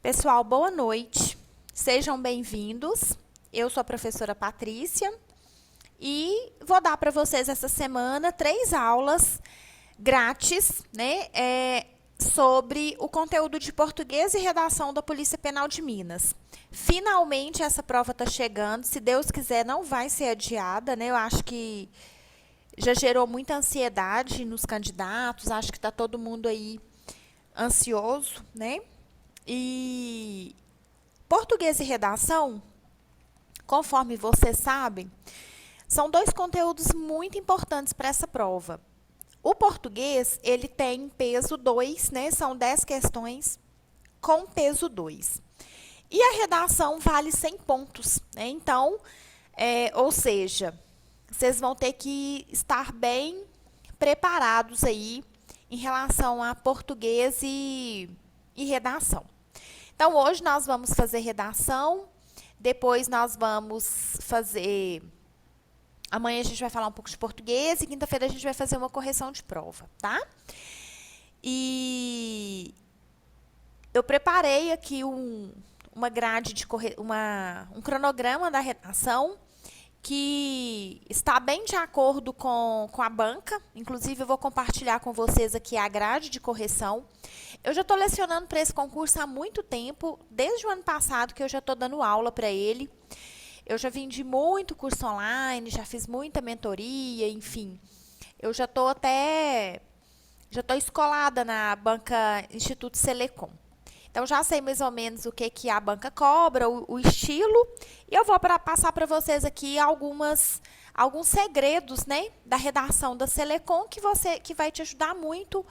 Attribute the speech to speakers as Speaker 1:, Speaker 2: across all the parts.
Speaker 1: Pessoal, boa noite. Sejam bem-vindos. Eu sou a professora Patrícia e vou dar para vocês essa semana 3 aulas grátis, né, sobre o conteúdo de português e redação da Polícia Penal de Minas. Finalmente essa prova está chegando, se Deus quiser não vai ser adiada, né? Eu acho que já gerou muita ansiedade nos candidatos, acho que está todo mundo aí ansioso, né? E português e redação, conforme vocês sabem, são 2 conteúdos muito importantes para essa prova. O português, ele tem peso 2, né? São 10 questões com peso 2. E a redação vale 100 pontos, né? Então, ou seja, vocês vão ter que estar bem preparados aí em relação a português e redação. Então, hoje nós vamos fazer redação, depois nós vamos fazer... Amanhã a gente vai falar um pouco de português e quinta-feira a gente vai fazer uma correção de prova, tá? E eu preparei aqui uma grade de um cronograma da redação que está bem de acordo com a banca. Inclusive, eu vou compartilhar com vocês aqui a grade de correção. Eu já estou lecionando para esse concurso há muito tempo, desde o ano passado que eu já estou dando aula para ele. Eu já vendi muito curso online, já fiz muita mentoria, enfim. Eu já estou escolada na banca Instituto Selecom. Então, já sei mais ou menos o que a banca cobra, o estilo, e eu vou passar para vocês aqui alguns segredos, né, da redação da Selecom que vai te ajudar muito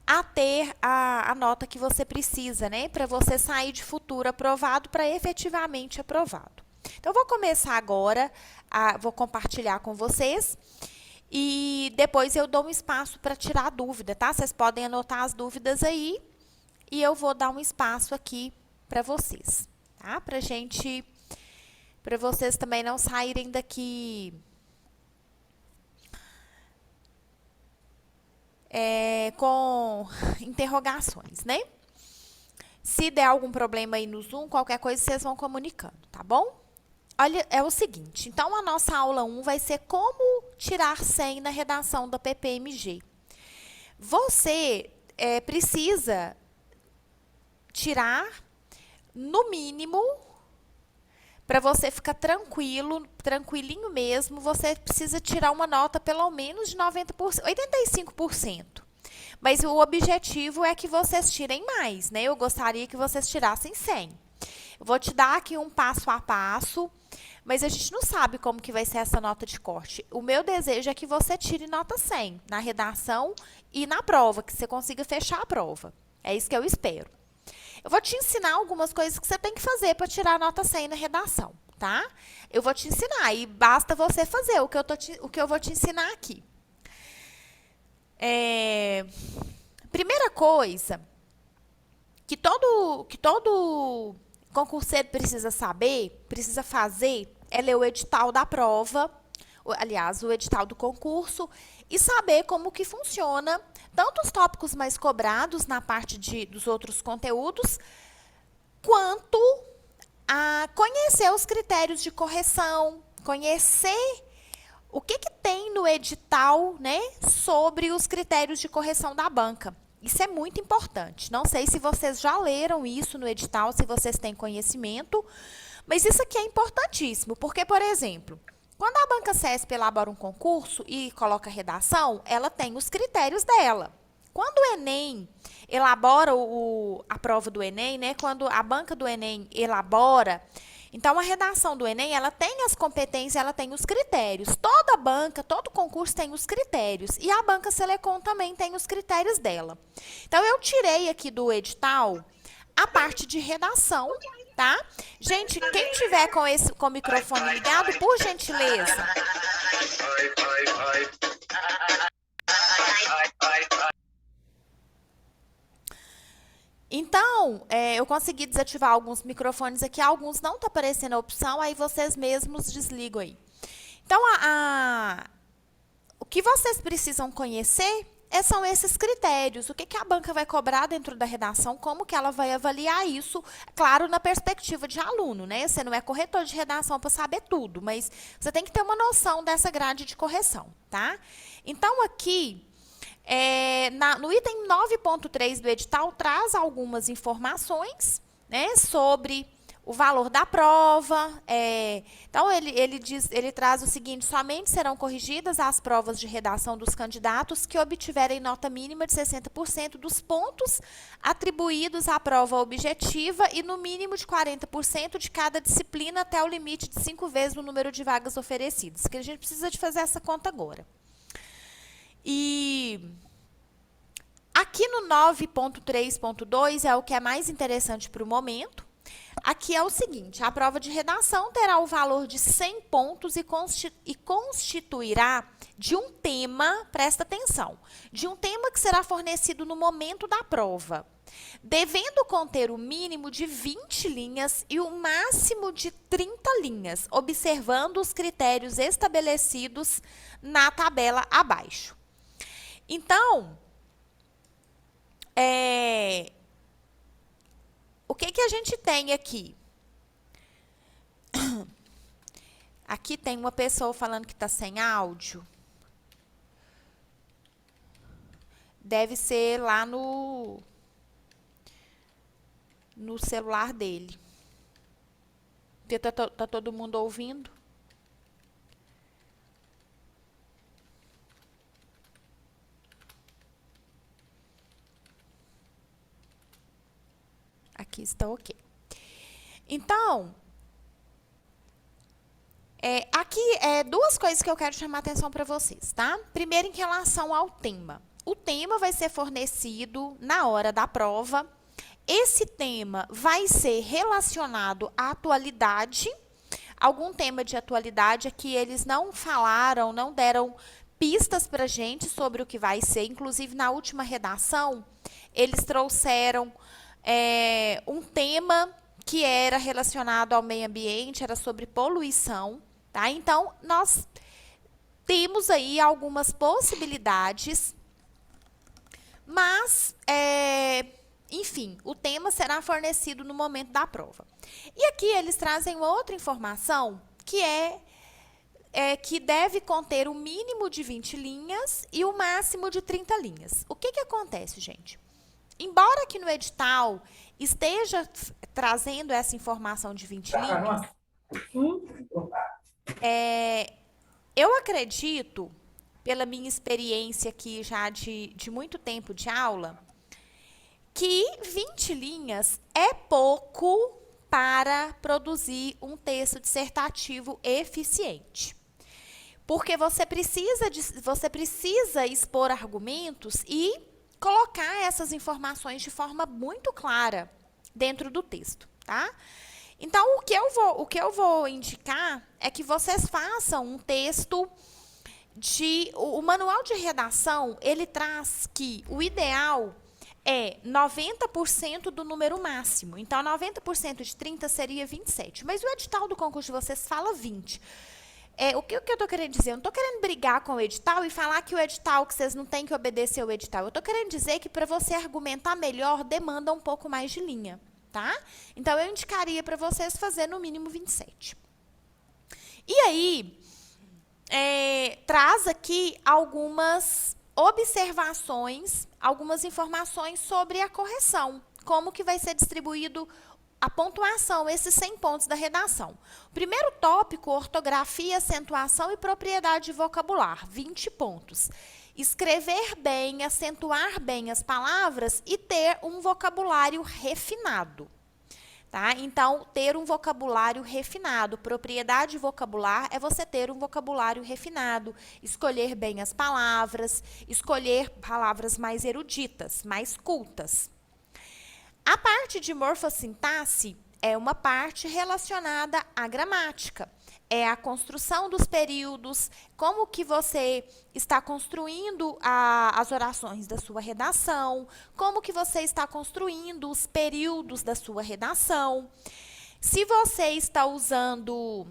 Speaker 1: a ter a nota que você precisa, né, para você sair de futuro aprovado para efetivamente aprovado. Então, eu vou começar agora, vou compartilhar com vocês e depois eu dou um espaço para tirar dúvida, tá? Vocês podem anotar as dúvidas aí. E eu vou dar um espaço aqui para vocês, tá? Para vocês também não saírem daqui com interrogações, né? Se der algum problema aí no Zoom, qualquer coisa vocês vão comunicando, tá bom? Olha, é o seguinte, então a nossa aula 1 vai ser como tirar 100 na redação da PPMG. Você precisa tirar, no mínimo, para você ficar tranquilinho mesmo, você precisa tirar uma nota pelo menos de 90%, 85%. Mas o objetivo é que vocês tirem mais, né? Eu gostaria que vocês tirassem 100. Eu vou te dar aqui um passo a passo, mas a gente não sabe como que vai ser essa nota de corte. O meu desejo é que você tire nota 100 na redação e na prova, que você consiga fechar a prova. É isso que eu espero. Eu vou te ensinar algumas coisas que você tem que fazer para tirar a nota 100 na redação, tá? Eu vou te ensinar e basta você fazer o que eu vou te ensinar aqui. Primeira coisa que todo concurseiro precisa saber, precisa fazer, é ler o edital da prova, aliás, o edital do concurso, e saber como que funciona tanto os tópicos mais cobrados na parte dos outros conteúdos, quanto a conhecer os critérios de correção, conhecer o que tem no edital, né, sobre os critérios de correção da banca. Isso é muito importante. Não sei se vocês já leram isso no edital, se vocês têm conhecimento, mas isso aqui é importantíssimo, porque, por exemplo, quando a banca CESP elabora um concurso e coloca redação, ela tem os critérios dela. Quando o Enem elabora a prova do Enem, né, quando a banca do Enem elabora, então a redação do Enem, ela tem as competências, ela tem os critérios. Toda banca, todo concurso tem os critérios. E a banca Selecom também tem os critérios dela. Então, eu tirei aqui do edital a parte de redação, tá? Gente, quem tiver com o microfone ligado, por gentileza. Então, eu consegui desativar alguns microfones aqui, alguns não está aparecendo a opção, aí vocês mesmos desligam aí. Então, o que vocês precisam conhecer são esses critérios. O que, que a banca vai cobrar dentro da redação, como que ela vai avaliar isso, claro, na perspectiva de aluno, né? Você não é corretor de redação para saber tudo, mas você tem que ter uma noção dessa grade de correção, tá? Então, aqui, no item 9.3 do edital, traz algumas informações, né, sobre o valor da prova. Então, ele traz o seguinte: somente serão corrigidas as provas de redação dos candidatos que obtiverem nota mínima de 60% dos pontos atribuídos à prova objetiva e no mínimo de 40% de cada disciplina até o limite de 5 vezes o número de vagas oferecidas. Que a gente precisa de fazer essa conta agora. E aqui no 9.3.2 é o que é mais interessante para o momento. Aqui é o seguinte: a prova de redação terá o valor de 100 pontos e constituirá de um tema, presta atenção, de um tema que será fornecido no momento da prova, devendo conter o mínimo de 20 linhas e o máximo de 30 linhas, observando os critérios estabelecidos na tabela abaixo. Então, o que, que a gente tem aqui? Aqui tem uma pessoa falando que está sem áudio. Deve ser lá no celular dele. Tá todo mundo ouvindo? Aqui está ok. Então, aqui duas coisas que eu quero chamar a atenção para vocês, tá? Primeiro, em relação ao tema. O tema vai ser fornecido na hora da prova. Esse tema vai ser relacionado à atualidade. Algum tema de atualidade aqui eles não falaram, não deram pistas para a gente sobre o que vai ser. Inclusive, na última redação, eles trouxeram um tema que era relacionado ao meio ambiente, era sobre poluição, tá? Então, nós temos aí algumas possibilidades, mas, enfim, o tema será fornecido no momento da prova. E aqui eles trazem outra informação, que que deve conter o mínimo de 20 linhas e o máximo de 30 linhas. O que, que acontece, gente? Embora aqui no edital esteja trazendo essa informação de 20 linhas, eu acredito, pela minha experiência aqui já de muito tempo de aula, que 20 linhas é pouco para produzir um texto dissertativo eficiente. Porque você precisa expor argumentos e colocar essas informações de forma muito clara dentro do texto, tá? Então, o que eu vou indicar é que vocês façam um texto o manual de redação, ele traz que o ideal é 90% do número máximo. Então, 90% de 30 seria 27. Mas o edital do concurso de vocês fala 20. O que eu estou querendo dizer? Eu não estou querendo brigar com o edital e falar que o edital, que vocês não têm que obedecer o edital. Eu estou querendo dizer que para você argumentar melhor, demanda um pouco mais de linha, tá? Então, eu indicaria para vocês fazer no mínimo 27. E aí, traz aqui algumas observações, algumas informações sobre a correção. Como que vai ser distribuído a pontuação, esses 100 pontos da redação. Primeiro tópico, ortografia, acentuação e propriedade de vocabular, 20 pontos. Escrever bem, acentuar bem as palavras e ter um vocabulário refinado. Tá? Então, ter um vocabulário refinado. Propriedade vocabular é você ter um vocabulário refinado, escolher bem as palavras, escolher palavras mais eruditas, mais cultas. A parte de morfossintaxe é uma parte relacionada à gramática. É a construção dos períodos, como que você está construindo as orações da sua redação, como que você está construindo os períodos da sua redação. Se você está usando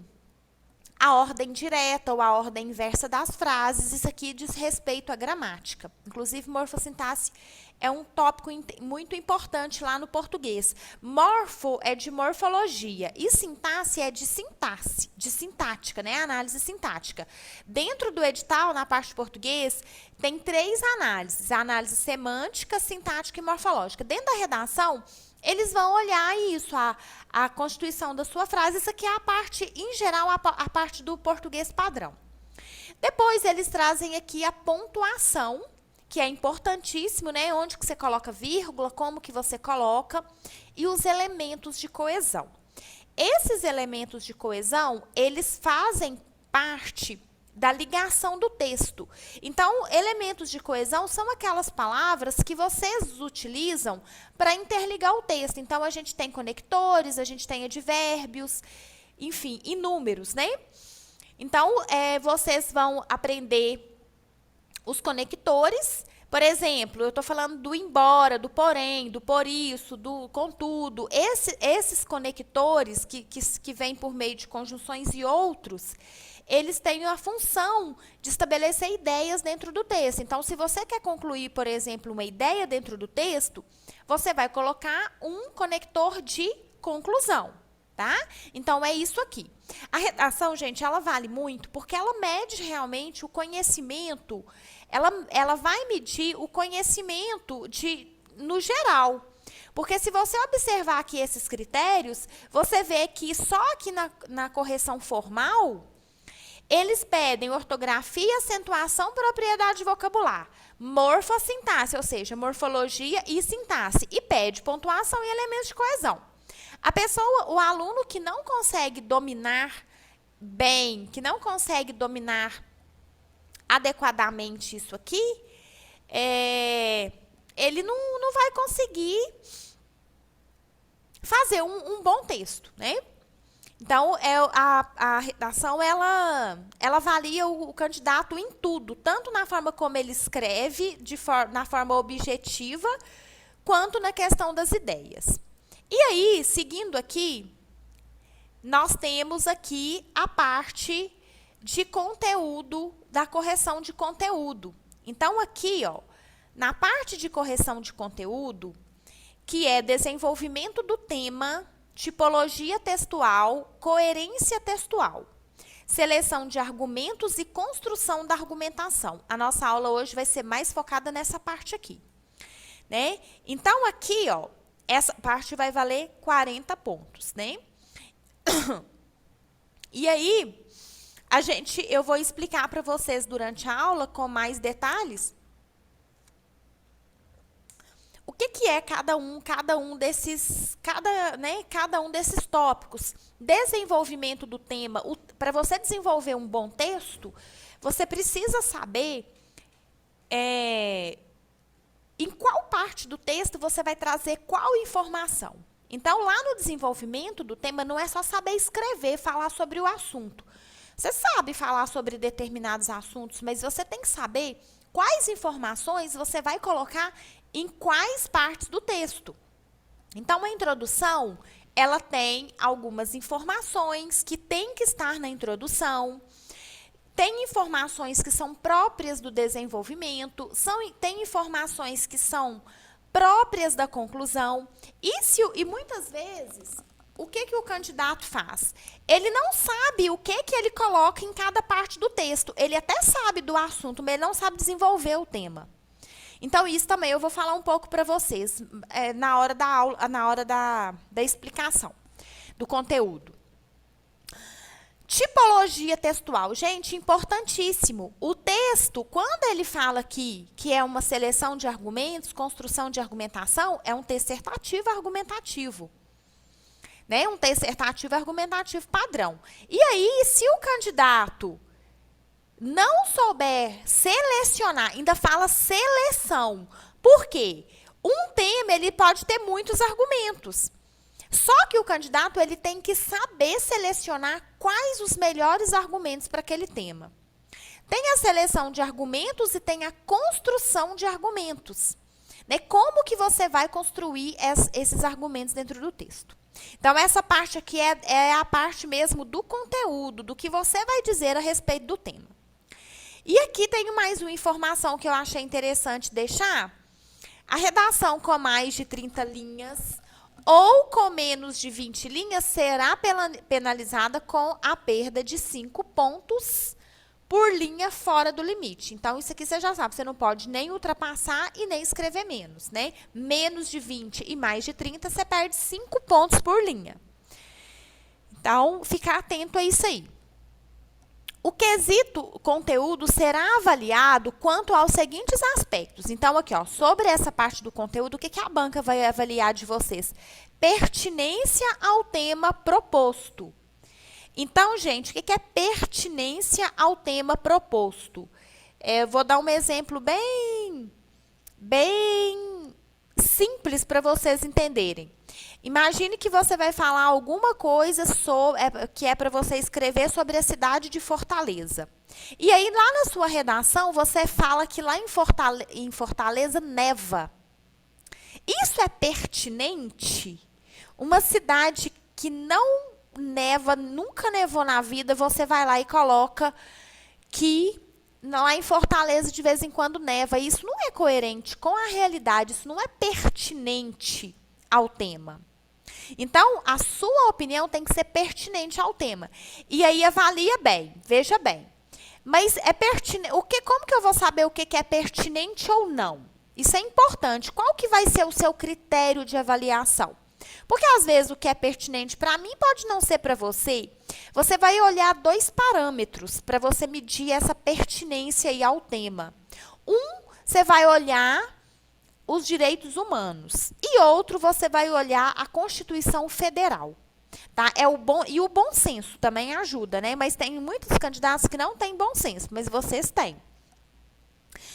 Speaker 1: a ordem direta ou a ordem inversa das frases. Isso aqui diz respeito à gramática. Inclusive, morfossintaxe é um tópico muito importante lá no português. Morfo é de morfologia e sintaxe é de sintaxe, de sintática, né? Análise sintática. Dentro do edital, na parte de português, tem 3 análises: a análise semântica, sintática e morfológica. Dentro da redação, eles vão olhar isso, a constituição da sua frase. Isso aqui é a parte, em geral, a parte do português padrão. Depois, eles trazem aqui a pontuação, que é importantíssimo, né? Onde que você coloca vírgula, como que você coloca, e os elementos de coesão. Esses elementos de coesão, eles fazem parte da ligação do texto. Então, elementos de coesão são aquelas palavras que vocês utilizam para interligar o texto. Então, a gente tem conectores, a gente tem advérbios, enfim, inúmeros, né? Então, vocês vão aprender os conectores. Por exemplo, eu estou falando do embora, do porém, do por isso, do contudo. Esses conectores que vêm por meio de conjunções e outros, eles têm a função de estabelecer ideias dentro do texto. Então, se você quer concluir, por exemplo, uma ideia dentro do texto, você vai colocar um conector de conclusão, tá? Então, é isso aqui. A redação, gente, ela vale muito porque ela mede realmente o conhecimento, ela vai medir o conhecimento no geral. Porque se você observar aqui esses critérios, você vê que só aqui na correção formal, eles pedem ortografia, acentuação, propriedade vocabular, morfossintaxe, ou seja, morfologia e sintaxe, e pede pontuação e elementos de coesão. A pessoa, o aluno que não consegue dominar bem, que não consegue dominar adequadamente isso aqui, ele não vai conseguir fazer um bom texto, né? Então, a redação, ela avalia o candidato em tudo, tanto na forma como ele escreve, na forma objetiva, quanto na questão das ideias. E aí, seguindo aqui, nós temos aqui a parte de conteúdo, da correção de conteúdo. Então, aqui, ó, na parte de correção de conteúdo, que é desenvolvimento do tema, tipologia textual, coerência textual, seleção de argumentos e construção da argumentação. A nossa aula hoje vai ser mais focada nessa parte aqui, né? Então, aqui, ó, essa parte vai valer 40 pontos, né? E aí, eu vou explicar para vocês durante a aula com mais detalhes o que é cada um desses tópicos. Desenvolvimento do tema. Para você desenvolver um bom texto, você precisa saber em qual parte do texto você vai trazer qual informação. Então, lá no desenvolvimento do tema, não é só saber escrever, falar sobre o assunto. Você sabe falar sobre determinados assuntos, mas você tem que saber quais informações você vai colocar em quais partes do texto. Então, a introdução, ela tem algumas informações que têm que estar na introdução. Tem informações que são próprias do desenvolvimento, tem informações que são próprias da conclusão. E muitas vezes, o que o candidato faz? Ele não sabe o que ele coloca em cada parte do texto. Ele até sabe do assunto, mas ele não sabe desenvolver o tema. Então, isso também eu vou falar um pouco para vocês na hora da aula, na hora da explicação do conteúdo. Tipologia textual. Gente, importantíssimo. O texto, quando ele fala aqui que é uma seleção de argumentos, construção de argumentação, é um dissertativo argumentativo. Né? Um dissertativo argumentativo padrão. E aí, se o candidato não souber selecionar, ainda fala seleção. Por quê? Um tema, ele pode ter muitos argumentos. Só que o candidato, ele tem que saber selecionar quais os melhores argumentos para aquele tema. Tem a seleção de argumentos e tem a construção de argumentos. Né? Como que você vai construir esses argumentos dentro do texto? Então, essa parte aqui é a parte mesmo do conteúdo, do que você vai dizer a respeito do tema. E aqui tenho mais uma informação que eu achei interessante deixar. A redação com mais de 30 linhas ou com menos de 20 linhas será penalizada com a perda de 5 pontos por linha fora do limite. Então, isso aqui você já sabe, você não pode nem ultrapassar e nem escrever menos, né? Menos de 20 e mais de 30, você perde 5 pontos por linha. Então, ficar atento a isso aí. O quesito conteúdo será avaliado quanto aos seguintes aspectos. Então, aqui, ó, sobre essa parte do conteúdo, o que a banca vai avaliar de vocês? Pertinência ao tema proposto. Então, gente, o que é pertinência ao tema proposto? Eu vou dar um exemplo bem simples para vocês entenderem. Imagine que você vai falar alguma coisa que é para você escrever sobre a cidade de Fortaleza. E aí, lá na sua redação, você fala que lá em Fortaleza neva. Isso é pertinente? Uma cidade que não neva, nunca nevou na vida, você vai lá e coloca que lá em Fortaleza de vez em quando neva. Isso não é coerente com a realidade, isso não é pertinente ao tema. Então, a sua opinião tem que ser pertinente ao tema. E aí, avalia bem, veja bem. Mas é pertinente. Como que eu vou saber o que é pertinente ou não? Isso é importante. Qual que vai ser o seu critério de avaliação? Porque, às vezes, o que é pertinente para mim pode não ser para você. Você vai olhar 2 parâmetros para você medir essa pertinência aí ao tema. Você vai olhar os direitos humanos. E outro, você vai olhar a Constituição Federal. Tá? E o bom senso também ajuda, né? Mas tem muitos candidatos que não têm bom senso, mas vocês têm.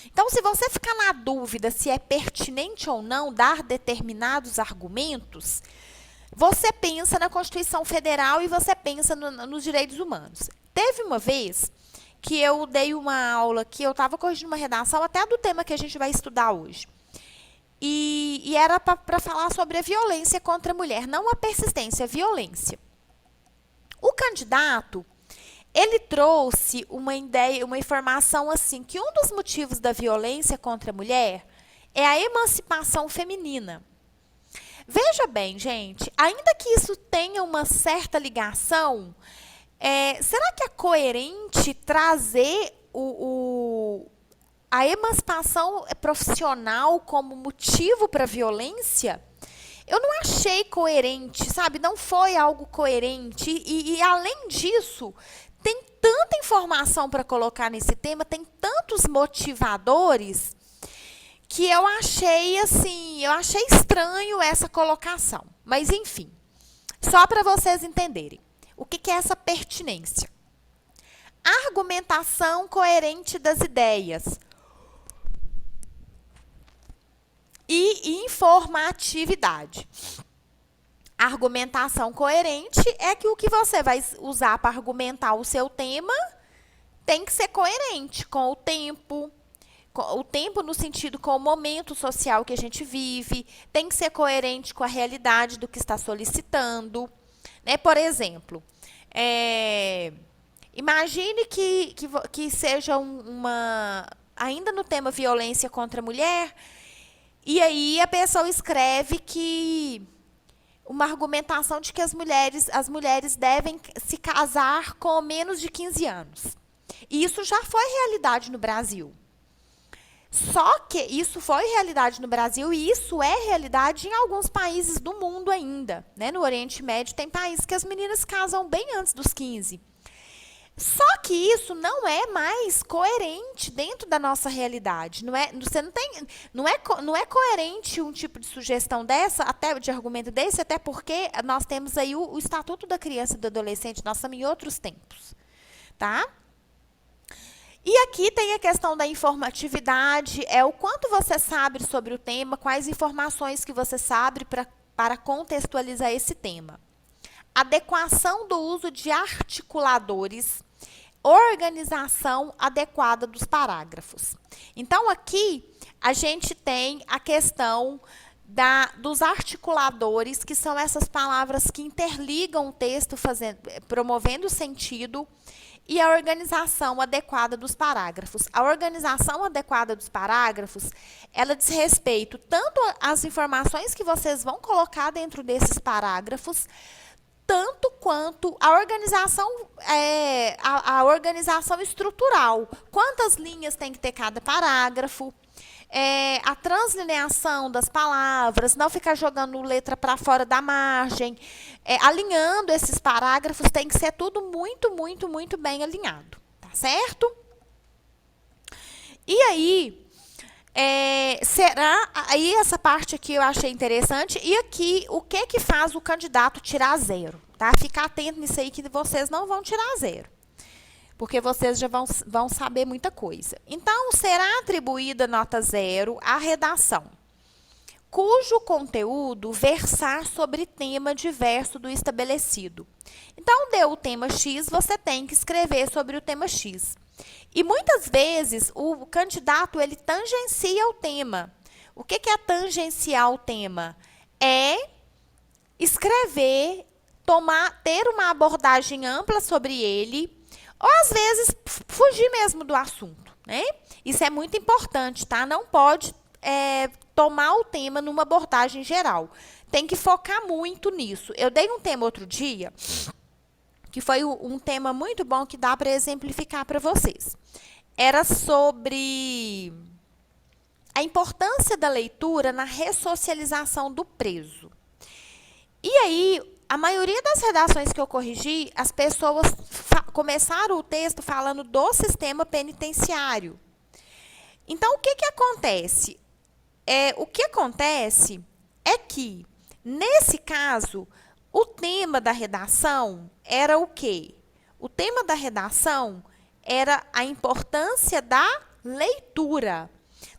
Speaker 1: Então, se você ficar na dúvida se é pertinente ou não dar determinados argumentos, você pensa na Constituição Federal e você pensa nos direitos humanos. Teve uma vez que eu dei uma aula que eu estava corrigindo uma redação até do tema que a gente vai estudar hoje. E era para falar sobre a violência contra a mulher, não a persistência, a violência. O candidato, ele trouxe uma ideia, uma informação assim, que um dos motivos da violência contra a mulher é a emancipação feminina. Veja bem, gente, ainda que isso tenha uma certa ligação, será que é coerente trazer a emancipação profissional como motivo para a violência? Eu não achei coerente, sabe? Não foi algo coerente. E além disso, tem tanta informação para colocar nesse tema, tem tantos motivadores, que eu achei estranho essa colocação. Mas, enfim, só para vocês entenderem. O que é essa pertinência? Argumentação coerente das ideias. E informatividade. Argumentação coerente é que o que você vai usar para argumentar o seu tema tem que ser coerente com o tempo no sentido com o momento social que a gente vive, tem que ser coerente com a realidade do que está solicitando. Né? Por exemplo, imagine que seja ainda no tema violência contra a mulher. E aí a pessoa escreve que uma argumentação de que as mulheres devem se casar com menos de 15 anos. E isso já foi realidade no Brasil. Só que isso foi realidade no Brasil e isso é realidade em alguns países do mundo ainda. Né? No Oriente Médio tem países que as meninas casam bem antes dos 15. Só que isso não é mais coerente dentro da nossa realidade. Não é coerente um tipo de sugestão dessa, até de argumento desse, até porque nós temos aí o Estatuto da Criança e do Adolescente, nós estamos em outros tempos. Tá? E aqui tem a questão da informatividade, o quanto você sabe sobre o tema, quais informações que você sabe para contextualizar esse tema. Adequação do uso de articuladores, organização adequada dos parágrafos. Então, aqui, a gente tem a questão dos articuladores, que são essas palavras que interligam o texto, promovendo o sentido, e a organização adequada dos parágrafos. A organização adequada dos parágrafos, ela diz respeito tanto às informações que vocês vão colocar dentro desses parágrafos, tanto quanto a organização, a organização estrutural. Quantas linhas tem que ter cada parágrafo, a translineação das palavras, não ficar jogando letra para fora da margem, alinhando esses parágrafos, tem que ser tudo muito, muito, muito bem alinhado, tá certo? E aí, aí essa parte aqui eu achei interessante, e aqui, o que faz o candidato tirar 0, tá? Fica atento nisso aí que vocês não vão tirar 0. Porque vocês já vão saber muita coisa. Então, será atribuída nota 0 à redação, cujo conteúdo versar sobre tema diverso do estabelecido. Então, deu o tema X, você tem que escrever sobre o tema X. E muitas vezes, o candidato, ele tangencia o tema. O que é tangenciar o tema? É escrever, ter uma abordagem ampla sobre ele, ou, às vezes, fugir mesmo do assunto, né? Isso é muito importante, tá? Não pode tomar o tema numa abordagem geral. Tem que focar muito nisso. Eu dei um tema outro dia, que foi um tema muito bom que dá para exemplificar para vocês. Era sobre a importância da leitura na ressocialização do preso. E aí, a maioria das redações que eu corrigi, as pessoas começaram o texto falando do sistema penitenciário. Então, o que acontece? O que acontece é que, nesse caso, o tema da redação era o quê? O tema da redação era a importância da leitura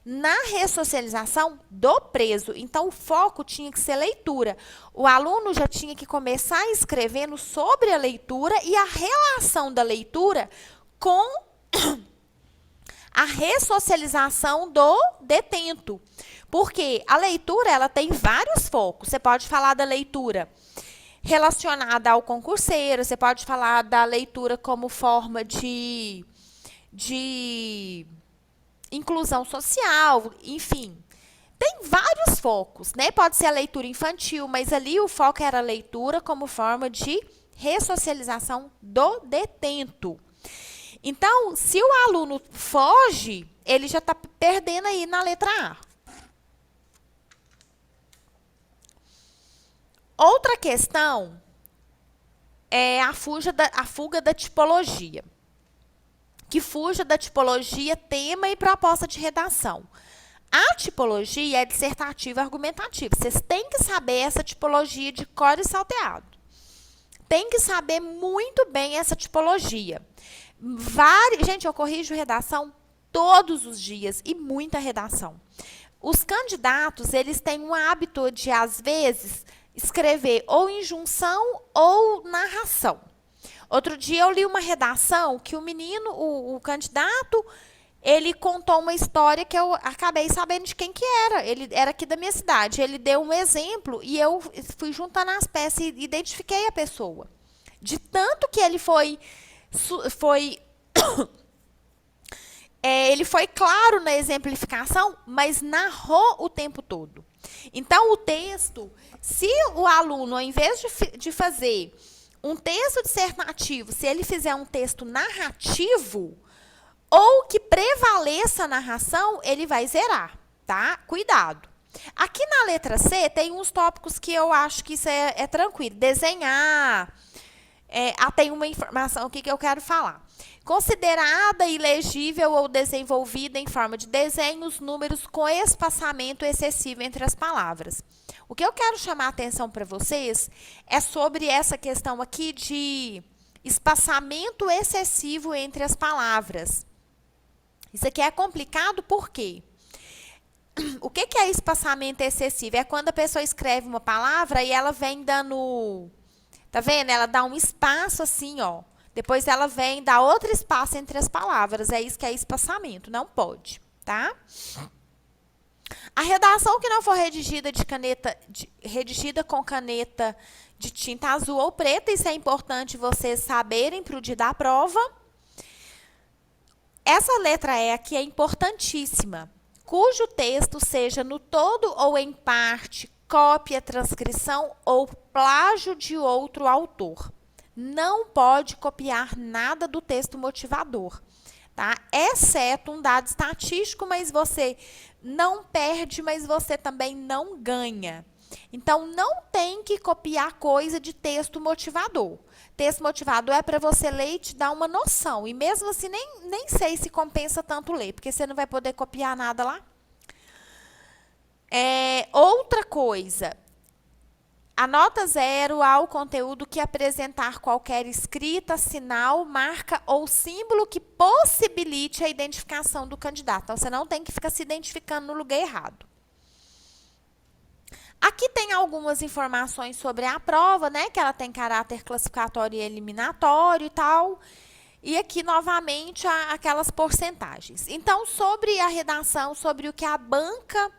Speaker 1: na ressocialização do preso. Então, o foco tinha que ser leitura. O aluno já tinha que começar escrevendo sobre a leitura e a relação da leitura com a ressocialização do detento. Porque a leitura, ela tem vários focos. Você pode falar da leitura relacionada ao concurseiro, você pode falar da leitura como forma de inclusão social, enfim. Tem vários focos, né? Pode ser a leitura infantil, mas ali o foco era a leitura como forma de ressocialização do detento. Então, se o aluno foge, ele já está perdendo aí na letra A. Outra questão é a fuga da tipologia. Que fuja da tipologia, tema e proposta de redação. A tipologia é dissertativa e argumentativa. Vocês têm que saber essa tipologia de cor e salteado. Tem que saber muito bem essa tipologia. Gente, eu corrijo redação todos os dias e muita redação. Os candidatos, eles têm um hábito de, às vezes, escrever ou injunção ou narração. Outro dia eu li uma redação que o menino, o candidato, ele contou uma história que eu acabei sabendo de quem que era. Ele era aqui da minha cidade. Ele deu um exemplo e eu fui juntando as peças e identifiquei a pessoa. De tanto que ele ele foi claro na exemplificação, mas narrou o tempo todo. Então, o texto, se o aluno, ao invés de fazer um texto dissertativo, se ele fizer um texto narrativo, ou que prevaleça a narração, ele vai zerar, tá? Cuidado. Aqui na letra C, tem uns tópicos que eu acho que isso é tranquilo. Desenhar. Tem uma informação aqui que eu quero falar. Considerada ilegível ou desenvolvida em forma de desenhos, números com espaçamento excessivo entre as palavras. O que eu quero chamar a atenção para vocês é sobre essa questão aqui de espaçamento excessivo entre as palavras. Isso aqui é complicado por quê? O que é espaçamento excessivo? É quando a pessoa escreve uma palavra e ela vem dando... Tá vendo? Ela dá um espaço assim, ó. Depois ela vem dar outro espaço entre as palavras. É isso que é espaçamento. Não pode, tá? A redação que não for redigida com caneta de tinta azul ou preta, isso é importante vocês saberem para o dia da prova. Essa letra E aqui é importantíssima. Cujo texto seja no todo ou em parte cópia, transcrição ou plágio de outro autor. Não pode copiar nada do texto motivador, tá? Exceto um dado estatístico, mas você não perde, mas você também não ganha. Então, não tem que copiar coisa de texto motivador. Texto motivador é para você ler e te dar uma noção. E mesmo assim, nem sei se compensa tanto ler, porque você não vai poder copiar nada lá. Outra coisa, a nota 0 ao conteúdo que apresentar qualquer escrita, sinal, marca ou símbolo que possibilite a identificação do candidato. Então, você não tem que ficar se identificando no lugar errado. Aqui tem algumas informações sobre a prova, né? Que ela tem caráter classificatório e eliminatório e tal. E aqui, novamente, aquelas porcentagens. Então, sobre a redação, sobre o que a banca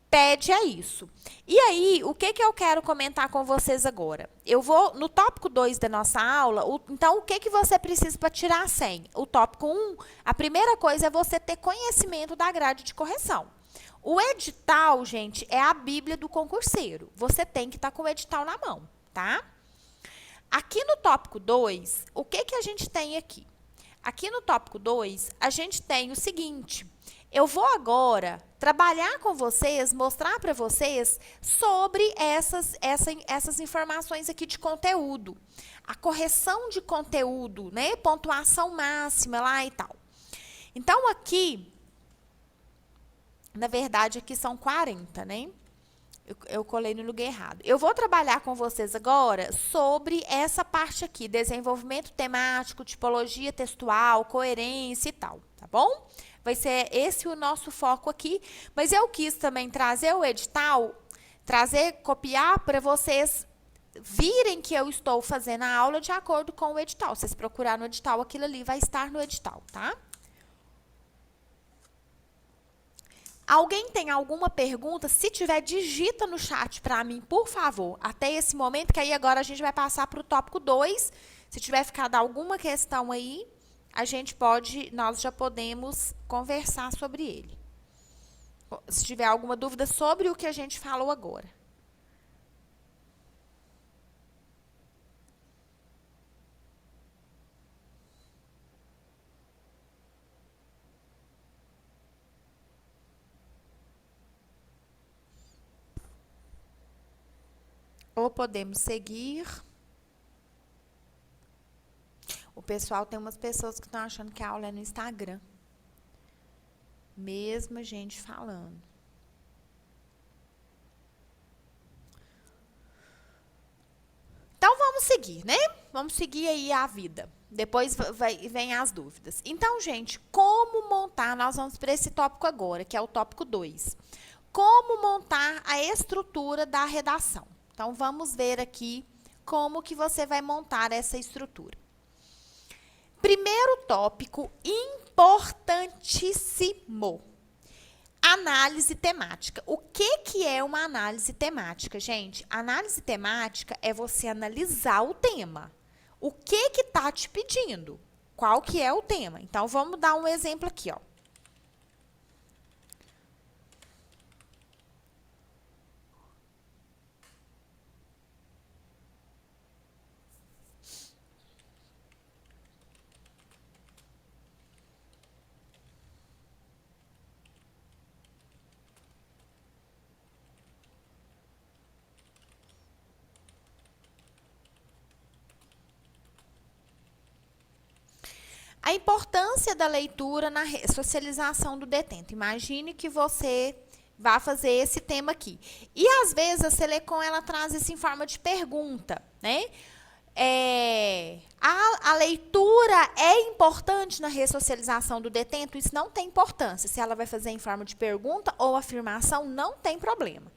Speaker 1: pede é isso. E aí, o que eu quero comentar com vocês agora? Eu vou, no tópico 2 da nossa aula, então, o que você precisa para tirar 100? O tópico 1, a primeira coisa é você ter conhecimento da grade de correção. O edital, gente, é a bíblia do concurseiro. Você tem que estar com o edital na mão, tá? Aqui no tópico 2, o que a gente tem aqui? Aqui no tópico 2, a gente tem o seguinte: eu vou agora trabalhar com vocês, mostrar para vocês sobre essas informações aqui de conteúdo. A correção de conteúdo, né? Pontuação máxima lá e tal. Então, aqui, na verdade, aqui são 40, né? Eu colei no lugar errado. Eu vou trabalhar com vocês agora sobre essa parte aqui, desenvolvimento temático, tipologia textual, coerência e tal, tá bom? Vai ser esse o nosso foco aqui, mas eu quis também trazer o edital, copiar para vocês virem que eu estou fazendo a aula de acordo com o edital. Vocês procurarem no edital, aquilo ali vai estar no edital, tá? Alguém tem alguma pergunta? Se tiver, digita no chat para mim, por favor, até esse momento, que aí agora a gente vai passar para o tópico 2. Se tiver ficado alguma questão aí, nós já podemos conversar sobre ele. Se tiver alguma dúvida sobre o que a gente falou agora. Ou podemos seguir. O pessoal, tem umas pessoas que estão achando que a aula é no Instagram. Mesma gente falando. Então, vamos seguir, né? Vamos seguir aí a vida. Depois vem as dúvidas. Então, gente, como montar? Nós vamos para esse tópico agora, que é o tópico 2. Como montar a estrutura da redação? Então, vamos ver aqui como que você vai montar essa estrutura. Primeiro tópico, importantíssimo. Análise temática. O que é uma análise temática, gente? Análise temática é você analisar o tema. O que está te pedindo? Qual que é o tema? Então, vamos dar um exemplo aqui, ó. A importância da leitura na socialização do detento. Imagine que você vai fazer esse tema aqui. E, às vezes, a Selecom, ela traz isso em forma de pergunta, né? A leitura é importante na ressocialização do detento? Isso não tem importância. Se ela vai fazer em forma de pergunta ou afirmação, não tem problema.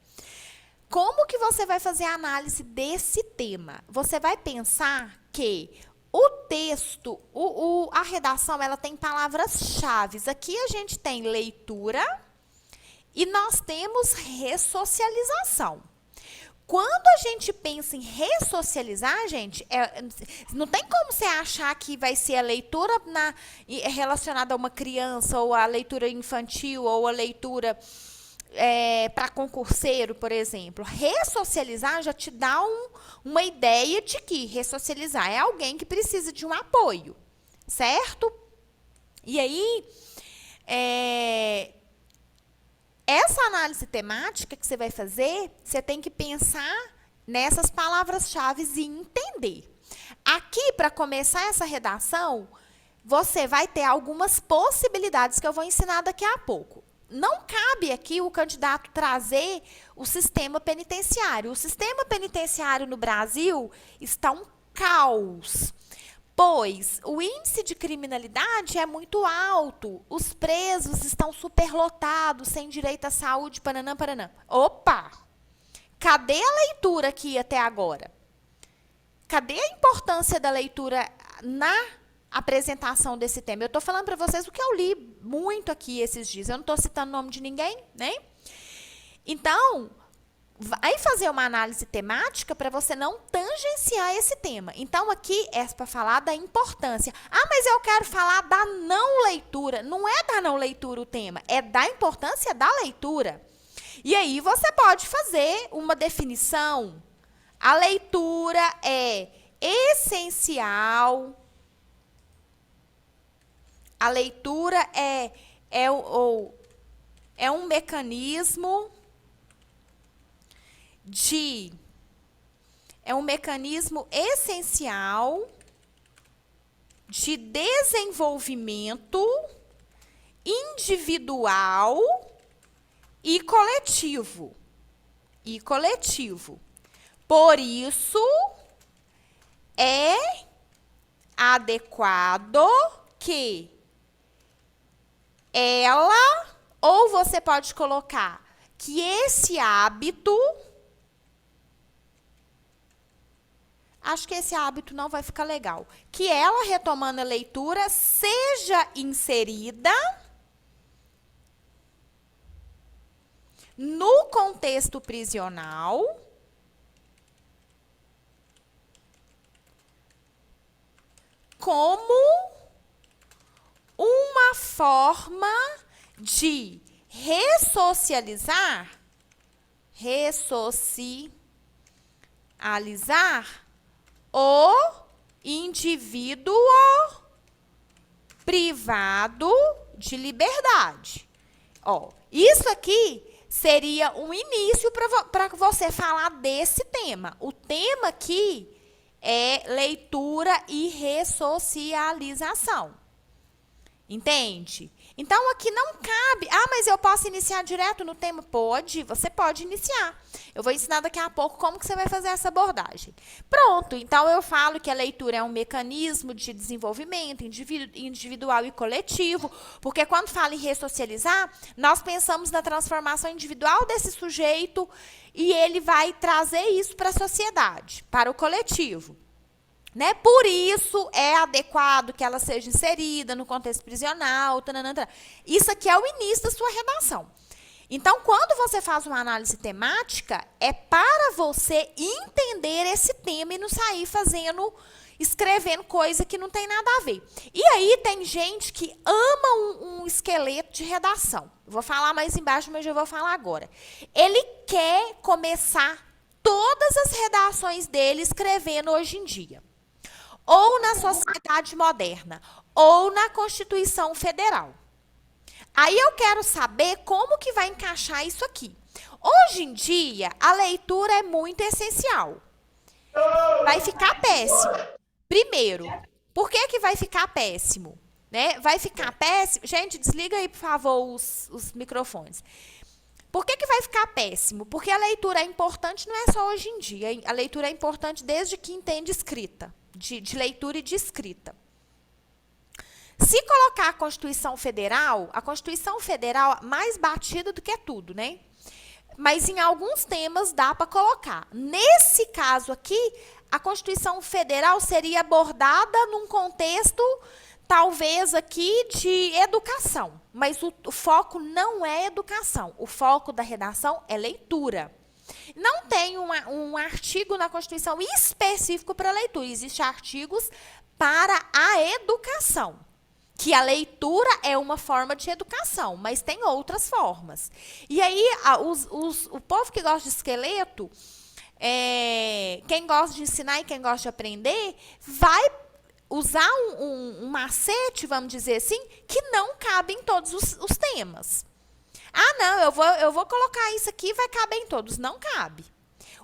Speaker 1: Como que você vai fazer a análise desse tema? Você vai pensar que o texto, a redação, ela tem palavras-chave. Aqui a gente tem leitura e nós temos ressocialização. Quando a gente pensa em ressocializar, gente, não tem como você achar que vai ser a leitura relacionada a uma criança, ou a leitura infantil, ou a leitura para concurseiro, por exemplo. Ressocializar já te dá uma ideia de que ressocializar é alguém que precisa de um apoio, certo? E aí, essa análise temática que você vai fazer, você tem que pensar nessas palavras-chave e entender. Aqui, para começar essa redação, você vai ter algumas possibilidades que eu vou ensinar daqui a pouco. Não cabe aqui o candidato trazer o sistema penitenciário. O sistema penitenciário no Brasil está um caos, pois o índice de criminalidade é muito alto, os presos estão superlotados, sem direito à saúde, paranã, paranã. Opa! Cadê a leitura aqui até agora? Cadê a importância da leitura na apresentação desse tema? Eu estou falando para vocês o que eu li muito aqui esses dias. Eu não estou citando o nome de ninguém, né? Então, vai fazer uma análise temática para você não tangenciar esse tema. Então, aqui é para falar da importância. Ah, mas eu quero falar da não leitura. Não é da não leitura o tema, é da importância da leitura. E aí, você pode fazer uma definição. A leitura é essencial. A leitura é um mecanismo essencial de desenvolvimento individual e coletivo. Por isso, é adequado que ela, ou você pode colocar que esse hábito, acho que esse hábito não vai ficar legal, que ela, retomando a leitura, seja inserida no contexto prisional como uma forma de ressocializar o indivíduo privado de liberdade. Ó, isso aqui seria um início para você falar desse tema. O tema aqui é leitura e ressocialização. Entende? Então, aqui não cabe. Ah, mas eu posso iniciar direto no tema? Pode, você pode iniciar. Eu vou ensinar daqui a pouco como que você vai fazer essa abordagem. Pronto, então eu falo que a leitura é um mecanismo de desenvolvimento individual e coletivo, porque quando fala em ressocializar, nós pensamos na transformação individual desse sujeito e ele vai trazer isso para a sociedade, para o coletivo. Né? Por isso, é adequado que ela seja inserida no contexto prisional. Tananana. Isso aqui é o início da sua redação. Então, quando você faz uma análise temática, é para você entender esse tema e não sair escrevendo coisa que não tem nada a ver. E aí, tem gente que ama um esqueleto de redação. Eu vou falar mais embaixo, mas eu vou falar agora. Ele quer começar todas as redações dele escrevendo hoje em dia. Ou na sociedade moderna, ou na Constituição Federal. Aí eu quero saber como que vai encaixar isso aqui. Hoje em dia, a leitura é muito essencial. Vai ficar péssimo. Primeiro, por que vai ficar péssimo? Né? Vai ficar péssimo? Gente, desliga aí, por favor, os microfones. Por que vai ficar péssimo? Porque a leitura é importante, não é só hoje em dia. A leitura é importante desde que entende escrita. De leitura e de escrita. Se colocar a Constituição Federal mais batida do que tudo, né? Mas em alguns temas dá para colocar. Nesse caso aqui, a Constituição Federal seria abordada num contexto talvez aqui de educação, mas o foco não é educação. O foco da redação é leitura. Não tem um artigo na Constituição específico para leitura. Existem artigos para a educação, que a leitura é uma forma de educação, mas tem outras formas. E aí, o povo que gosta de esqueleto, quem gosta de ensinar e quem gosta de aprender, vai usar um macete, vamos dizer assim, que não cabe em todos os temas. Ah, não, eu vou colocar isso aqui e vai caber em todos. Não cabe.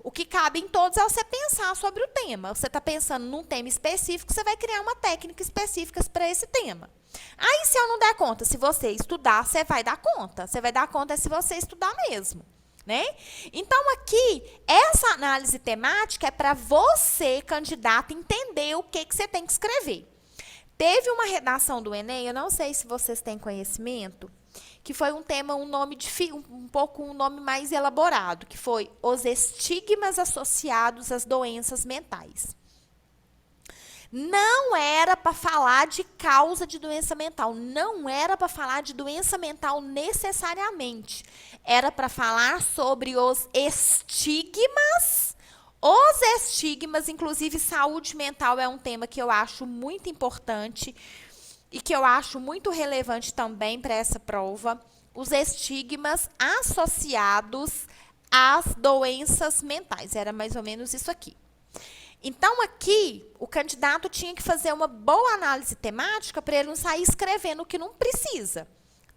Speaker 1: O que cabe em todos é você pensar sobre o tema. Você está pensando num tema específico, você vai criar uma técnica específica para esse tema. Aí, se eu não der conta, se você estudar, você vai dar conta. Você vai dar conta se você estudar mesmo. Né? Então, aqui, essa análise temática é para você, candidato, entender o que você tem que escrever. Teve uma redação do Enem, eu não sei se vocês têm conhecimento, que foi um tema, um nome um nome mais elaborado, que foi os estigmas associados às doenças mentais. Não era para falar de causa de doença mental, não era para falar de doença mental necessariamente. Era para falar sobre os estigmas. Os estigmas, inclusive saúde mental é um tema que eu acho muito importante e que eu acho muito relevante também para essa prova. Os estigmas associados às doenças mentais. Era mais ou menos isso aqui. Então, aqui, o candidato tinha que fazer uma boa análise temática para ele não sair escrevendo o que não precisa.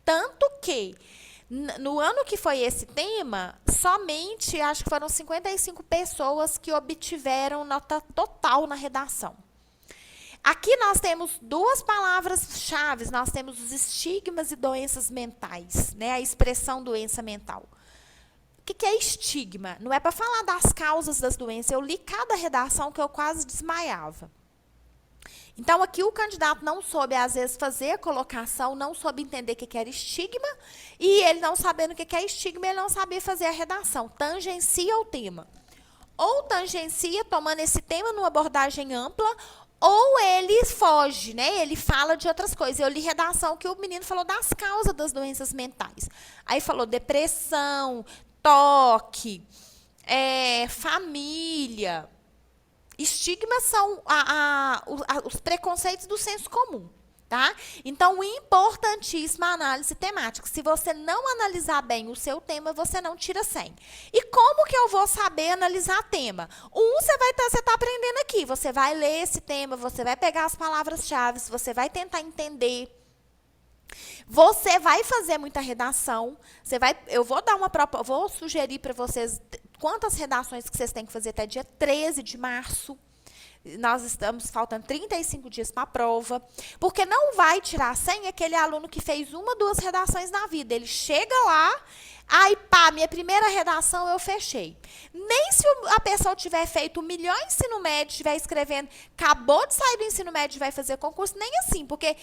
Speaker 1: Tanto que, no ano que foi esse tema, somente, acho que foram 55 pessoas que obtiveram nota total na redação. Aqui nós temos duas palavras-chave, nós temos os estigmas e doenças mentais, né? A expressão doença mental. O que é estigma? Não é para falar das causas das doenças. Eu li cada redação que eu quase desmaiava. Então, aqui o candidato não soube, às vezes, fazer a colocação, não soube entender o que era estigma, e ele não sabendo o que é estigma, ele não sabia fazer a redação. Tangencia o tema. Ou tangencia, tomando esse tema numa abordagem ampla, ou ele foge, né? Ele fala de outras coisas. Eu li redação que o menino falou das causas das doenças mentais. Aí falou depressão, toque, família. Estigmas são os preconceitos do senso comum, tá? Então, importantíssima a análise temática. Se você não analisar bem o seu tema, você não tira 100. E como que eu vou saber analisar tema? Você tá aprendendo aqui. Você vai ler esse tema, você vai pegar as palavras-chave, você vai tentar entender. Você vai fazer muita redação. Eu vou sugerir para vocês quantas redações que vocês têm que fazer até dia 13 de março. Nós estamos faltando 35 dias para a prova. Porque não vai tirar 100 aquele aluno que fez 1, 2 redações na vida. Ele chega lá, aí pá, minha primeira redação eu fechei. Nem se a pessoa tiver feito o melhor ensino médio, estiver escrevendo, acabou de sair do ensino médio e vai fazer concurso, nem assim, porque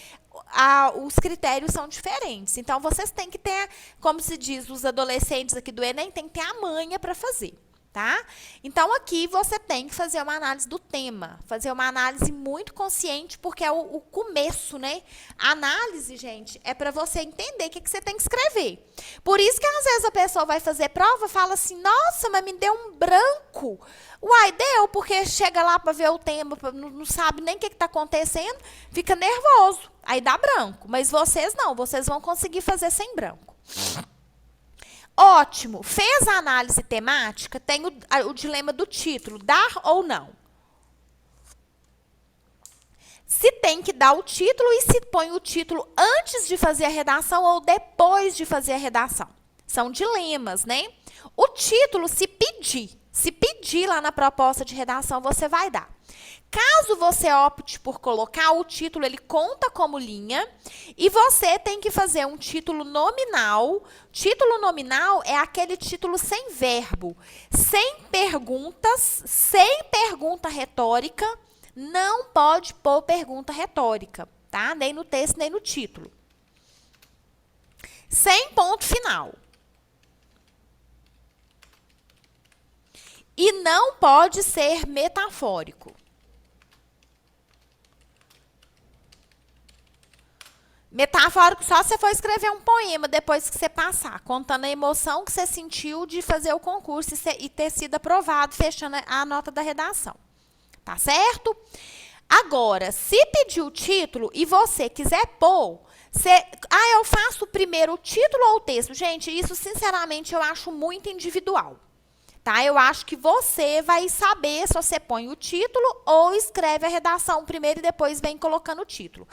Speaker 1: os critérios são diferentes. Então, vocês têm que ter, como se diz, os adolescentes aqui do Enem, tem que ter a manha para fazer. Tá? Então, aqui você tem que fazer uma análise do tema, fazer uma análise muito consciente, porque é o começo, né? A análise, gente, é para você entender o que você tem que escrever. Por isso que, às vezes, a pessoa vai fazer prova e fala assim, nossa, mas me deu um branco. Uai, deu, porque chega lá para ver o tema, não sabe nem o que está acontecendo, fica nervoso, aí dá branco. Mas vocês não, vocês vão conseguir fazer sem branco. Ótimo. Fez a análise temática, tem o dilema do título, dar ou não. Se tem que dar o título e se põe o título antes de fazer a redação ou depois de fazer a redação. São dilemas, né? O título, se pedir lá na proposta de redação, você vai dar. Caso você opte por colocar o título, ele conta como linha e você tem que fazer um título nominal. Título nominal é aquele título sem verbo, sem perguntas, sem pergunta retórica. Não pode pôr pergunta retórica, tá? Nem no texto, nem no título. Sem ponto final. E não pode ser metafórico. Metafórico só se você for escrever um poema depois que você passar, contando a emoção que você sentiu de fazer o concurso e ter sido aprovado, fechando a nota da redação. Tá certo? Agora, se pedir o título e você quiser pôr, eu faço primeiro o título ou o texto. Gente, isso, sinceramente, eu acho muito individual. Tá? Eu acho que você vai saber se você põe o título ou escreve a redação primeiro e depois vem colocando o título.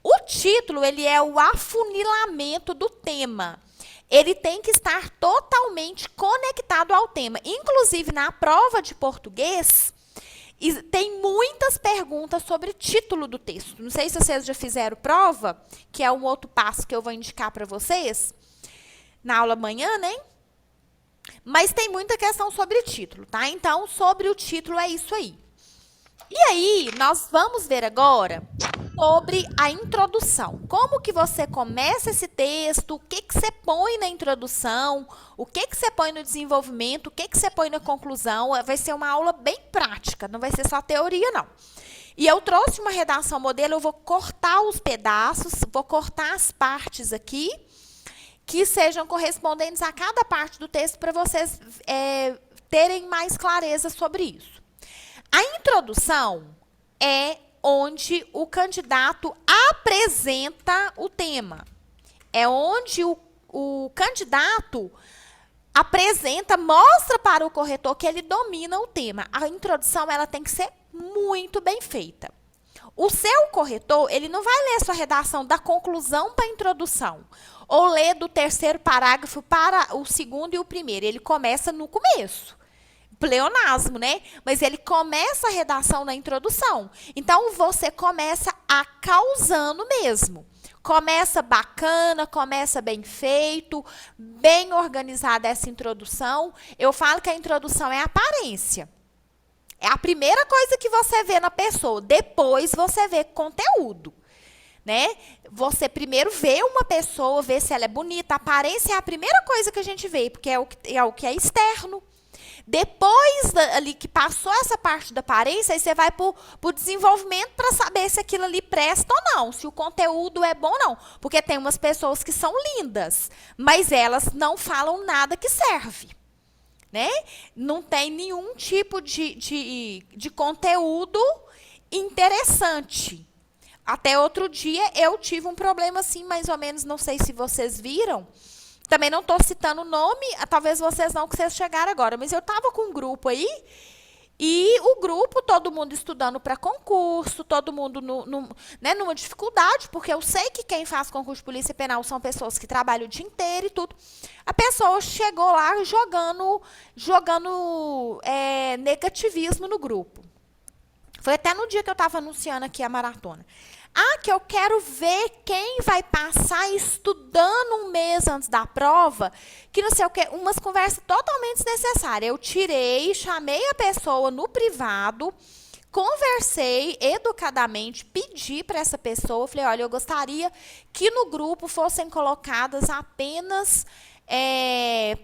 Speaker 1: O título, ele é o afunilamento do tema. Ele tem que estar totalmente conectado ao tema. Inclusive, na prova de português, tem muitas perguntas sobre o título do texto. Não sei se vocês já fizeram prova, que é um outro passo que eu vou indicar para vocês, na aula amanhã, né? Mas tem muita questão sobre o título, tá? Então, sobre o título é isso aí. E aí, nós vamos ver agora sobre a introdução. Como que você começa esse texto, o que que você põe na introdução, o que que você põe no desenvolvimento, o que que você põe na conclusão. Vai ser uma aula bem prática, não vai ser só teoria, não. E eu trouxe uma redação modelo, eu vou cortar os pedaços, vou cortar as partes aqui, que sejam correspondentes a cada parte do texto para vocês terem mais clareza sobre isso. A introdução é onde o candidato apresenta o tema. É onde o candidato apresenta, mostra para o corretor que ele domina o tema. A introdução, ela tem que ser muito bem feita. O seu corretor, ele não vai ler sua redação da conclusão para a introdução, ou ler do terceiro parágrafo para o segundo e o primeiro. Ele começa no começo. Pleonasmo, né? Mas ele começa a redação na introdução. Então, você começa causando mesmo. Começa bacana, começa bem feito, bem organizada essa introdução. Eu falo que a introdução é a aparência. É a primeira coisa que você vê na pessoa. Depois, você vê conteúdo. Né? Você primeiro vê uma pessoa, vê se ela é bonita. A aparência é a primeira coisa que a gente vê, porque é o que é externo. Depois ali que passou essa parte da aparência, aí você vai para o desenvolvimento para saber se aquilo ali presta ou não, se o conteúdo é bom ou não. Porque tem umas pessoas que são lindas, mas elas não falam nada que serve. Né? Não tem nenhum tipo de conteúdo interessante. Até outro dia eu tive um problema assim, mais ou menos, não sei se vocês viram. Também não estou citando o nome, talvez vocês não, que vocês chegaram agora. Mas eu estava com um grupo aí, e o grupo, todo mundo estudando para concurso, todo mundo né, numa dificuldade, porque eu sei que quem faz concurso de polícia penal são pessoas que trabalham o dia inteiro e tudo. A pessoa chegou lá jogando negativismo no grupo. Foi até no dia que eu estava anunciando aqui a maratona. Que eu quero ver quem vai passar estudando um mês antes da prova, que não sei o quê, umas conversas totalmente desnecessárias. Eu tirei, chamei a pessoa no privado, conversei educadamente, pedi para essa pessoa, falei, olha, eu gostaria que no grupo fossem colocadas apenas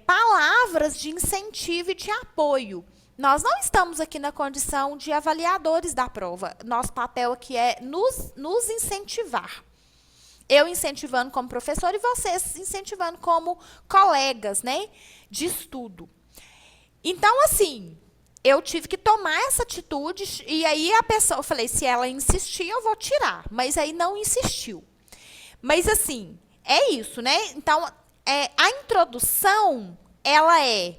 Speaker 1: palavras de incentivo e de apoio. Nós não estamos aqui na condição de avaliadores da prova. Nosso papel aqui é nos incentivar. Eu incentivando como professor e vocês incentivando como colegas, né, de estudo. Então, assim, eu tive que tomar essa atitude e aí a pessoa, eu falei, se ela insistir, eu vou tirar. Mas aí não insistiu. Mas, assim, é isso, né? Então, a introdução, ela é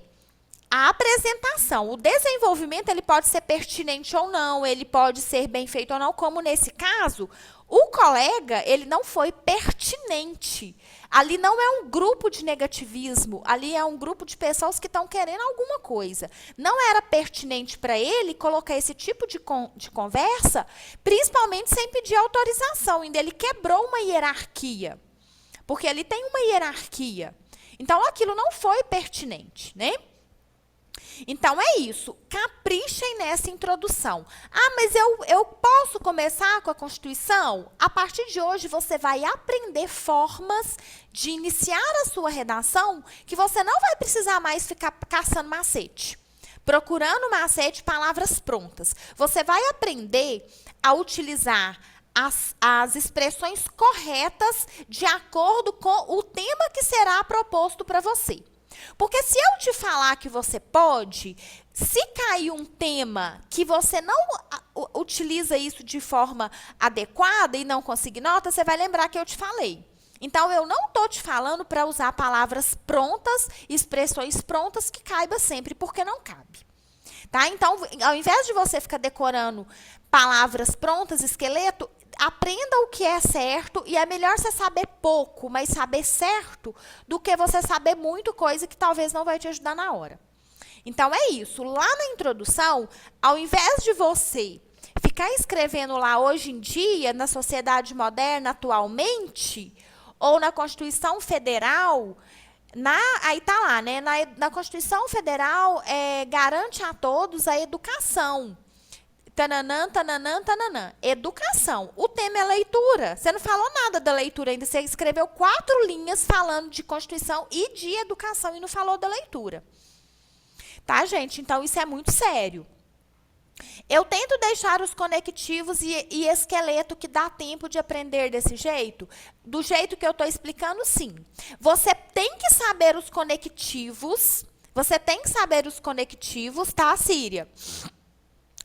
Speaker 1: a apresentação. O desenvolvimento, ele pode ser pertinente ou não, ele pode ser bem feito ou não, como nesse caso, o colega, ele não foi pertinente. Ali não é um grupo de negativismo, ali é um grupo de pessoas que estão querendo alguma coisa. Não era pertinente para ele colocar esse tipo de conversa, principalmente sem pedir autorização. Ainda ele quebrou uma hierarquia, porque ele tem uma hierarquia. Então, aquilo não foi pertinente, né? Então, é isso. Caprichem nessa introdução. Mas eu posso começar com a Constituição? A partir de hoje, você vai aprender formas de iniciar a sua redação que você não vai precisar mais ficar caçando macete. Procurando macete, palavras prontas. Você vai aprender a utilizar as expressões corretas de acordo com o tema que será proposto para você. Porque se eu te falar que você pode, se cair um tema que você não utiliza isso de forma adequada e não conseguir nota, você vai lembrar que eu te falei. Então, eu não estou te falando para usar palavras prontas, expressões prontas que caiba sempre, porque não cabe. Tá? Então, ao invés de você ficar decorando palavras prontas, esqueleto, aprenda o que é certo, e é melhor você saber pouco, mas saber certo, do que você saber muito coisa que talvez não vai te ajudar na hora. Então, é isso. Lá na introdução, ao invés de você ficar escrevendo lá hoje em dia, na sociedade moderna, atualmente, ou na Constituição Federal, aí tá lá, né? Na Constituição Federal, garante a todos a educação. Tananã, tananã, tananã. Educação. O tema é leitura. Você não falou nada da leitura ainda. Você escreveu 4 linhas falando de Constituição e de educação e não falou da leitura. Tá, gente? Então, isso é muito sério. Eu tento deixar os conectivos e esqueleto que dá tempo de aprender desse jeito? Do jeito que eu estou explicando, sim. Você tem que saber os conectivos. Você tem que saber os conectivos, tá, Síria?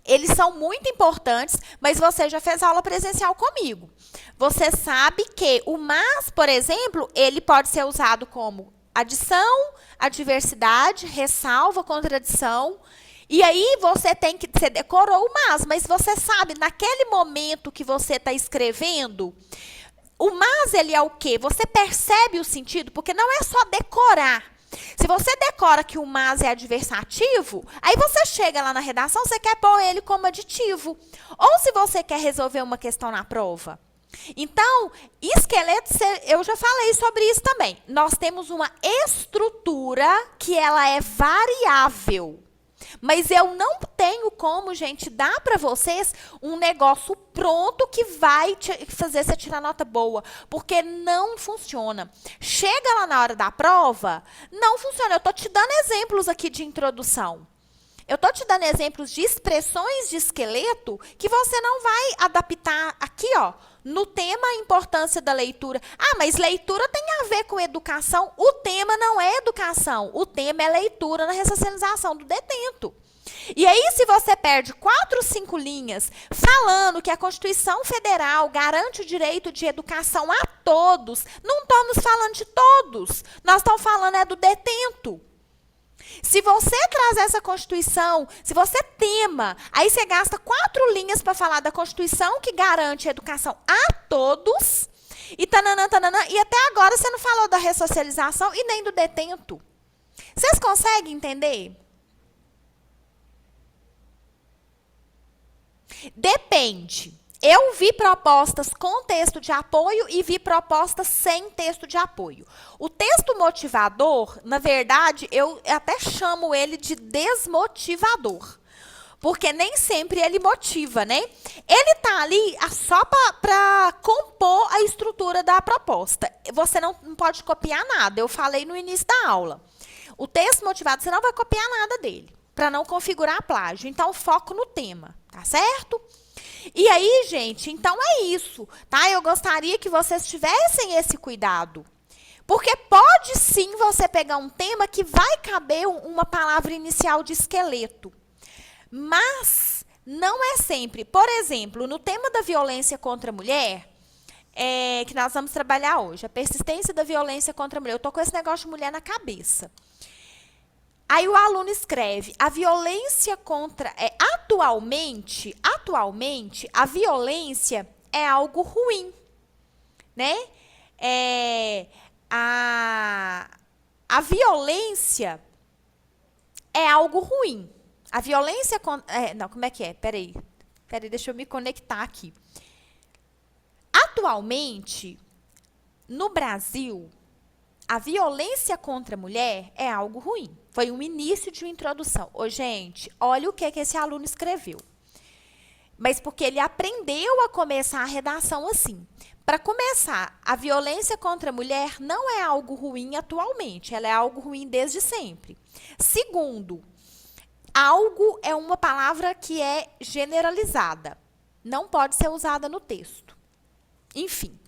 Speaker 1: Eles são muito importantes, mas você já fez aula presencial comigo. Você sabe que o mas, por exemplo, ele pode ser usado como adição, adversidade, ressalva, contradição. E aí você decorou o mas você sabe, naquele momento que você está escrevendo, o mas ele é o quê? Você percebe o sentido, porque não é só decorar. Se você decora que o mas é adversativo, aí você chega lá na redação, você quer pôr ele como aditivo. Ou se você quer resolver uma questão na prova. Então, esqueleto, eu já falei sobre isso também. Nós temos uma estrutura que ela é variável. Mas eu não tenho como, gente, dar para vocês um negócio pronto que vai fazer você tirar nota boa. Porque não funciona. Chega lá na hora da prova, não funciona. Eu estou te dando exemplos aqui de introdução. Eu estou te dando exemplos de expressões de esqueleto que você não vai adaptar aqui, ó. No tema, a importância da leitura. Ah, mas leitura tem a ver com educação. O tema não é educação. O tema é leitura na ressocialização do detento. E aí, se você perde 4, 5 linhas falando que a Constituição Federal garante o direito de educação a todos, não estamos falando de todos. Nós estamos falando do detento. Se você traz essa Constituição, se você tema, aí você gasta 4 linhas para falar da Constituição que garante a educação a todos, e tananã, tananã, e até agora você não falou da ressocialização e nem do detento. Vocês conseguem entender? Depende. Eu vi propostas com texto de apoio e vi propostas sem texto de apoio. O texto motivador, na verdade, eu até chamo ele de desmotivador. Porque nem sempre ele motiva, né? Ele está ali só para compor a estrutura da proposta. Você não pode copiar nada. Eu falei no início da aula. O texto motivado, você não vai copiar nada dele, para não configurar plágio. Então, foco no tema, tá certo? E aí, gente, então é isso, tá? Eu gostaria que vocês tivessem esse cuidado. Porque pode sim você pegar um tema que vai caber uma palavra inicial de esqueleto. Mas não é sempre. Por exemplo, no tema da violência contra a mulher, que nós vamos trabalhar hoje, a persistência da violência contra a mulher. Eu tô com esse negócio de mulher na cabeça. Aí o aluno escreve, a violência contra... Atualmente, a violência é algo ruim, né? A violência é algo ruim. A violência... não, como é que é? Peraí, deixa eu me conectar aqui. Atualmente, no Brasil, a violência contra a mulher é algo ruim. Foi um início de uma introdução. Ô, gente, olha o que esse aluno escreveu. Mas porque ele aprendeu a começar a redação assim. Para começar, a violência contra a mulher não é algo ruim atualmente. Ela é algo ruim desde sempre. Segundo, algo é uma palavra que é generalizada. Não pode ser usada no texto. enfim.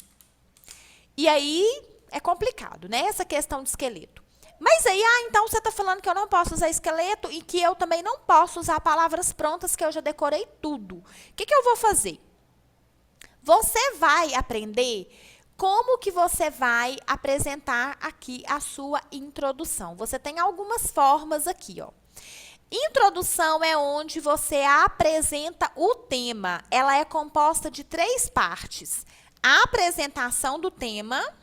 Speaker 1: E aí é complicado, né? Essa questão do esqueleto. Mas aí, então você está falando que eu não posso usar esqueleto e que eu também não posso usar palavras prontas, que eu já decorei tudo. O que eu vou fazer? Você vai aprender como que você vai apresentar aqui a sua introdução. Você tem algumas formas aqui, ó. Introdução é onde você apresenta o tema. Ela é composta de 3 partes. A apresentação do tema.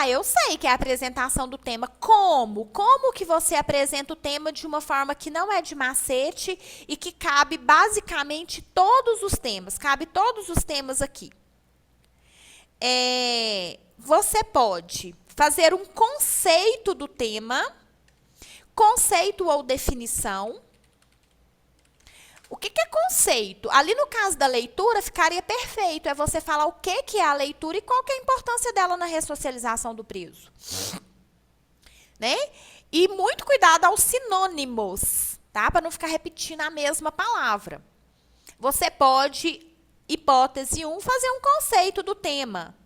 Speaker 1: Eu sei que é a apresentação do tema. Como? Como que você apresenta o tema de uma forma que não é de macete e que cabe basicamente todos os temas? Cabe todos os temas aqui. Você pode fazer um conceito do tema, conceito ou definição. O que é conceito? Ali no caso da leitura, ficaria perfeito. É você falar o que é a leitura e qual que é a importância dela na ressocialização do preso. Né? E muito cuidado aos sinônimos, tá? Para não ficar repetindo a mesma palavra. Você pode, hipótese 1, fazer um conceito do tema.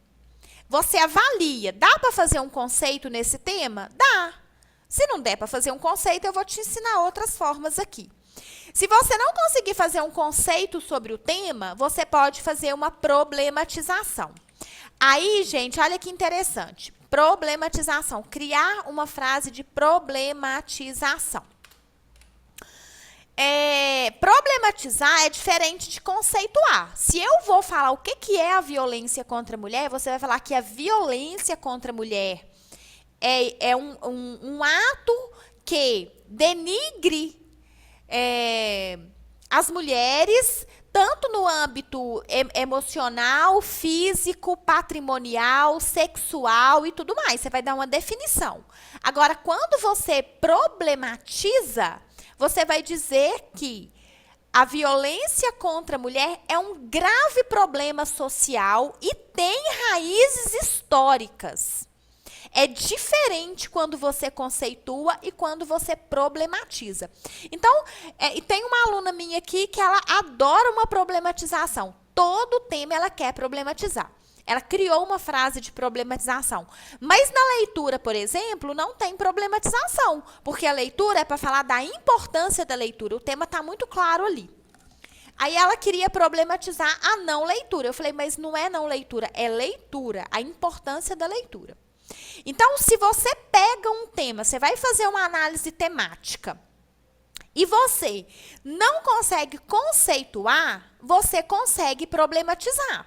Speaker 1: Você avalia. Dá para fazer um conceito nesse tema? Dá. Se não der para fazer um conceito, eu vou te ensinar outras formas aqui. Se você não conseguir fazer um conceito sobre o tema, você pode fazer uma problematização. Aí, gente, olha que interessante. Problematização. Criar uma frase de problematização. Problematizar é diferente de conceituar. Se eu vou falar o que é a violência contra a mulher, você vai falar que a violência contra a mulher é um ato que denigre as mulheres, tanto no âmbito emocional, físico, patrimonial, sexual e tudo mais. Você vai dar uma definição. Agora, quando você problematiza, você vai dizer que a violência contra a mulher é um grave problema social e tem raízes históricas. É diferente quando você conceitua e quando você problematiza. Então, tem uma aluna minha aqui que ela adora uma problematização. Todo tema ela quer problematizar. Ela criou uma frase de problematização. Mas na leitura, por exemplo, não tem problematização. Porque a leitura é para falar da importância da leitura. O tema está muito claro ali. Aí ela queria problematizar a não leitura. Eu falei, mas não é não leitura, é leitura. A importância da leitura. Então, se você pega um tema, você vai fazer uma análise temática e você não consegue conceituar, você consegue problematizar.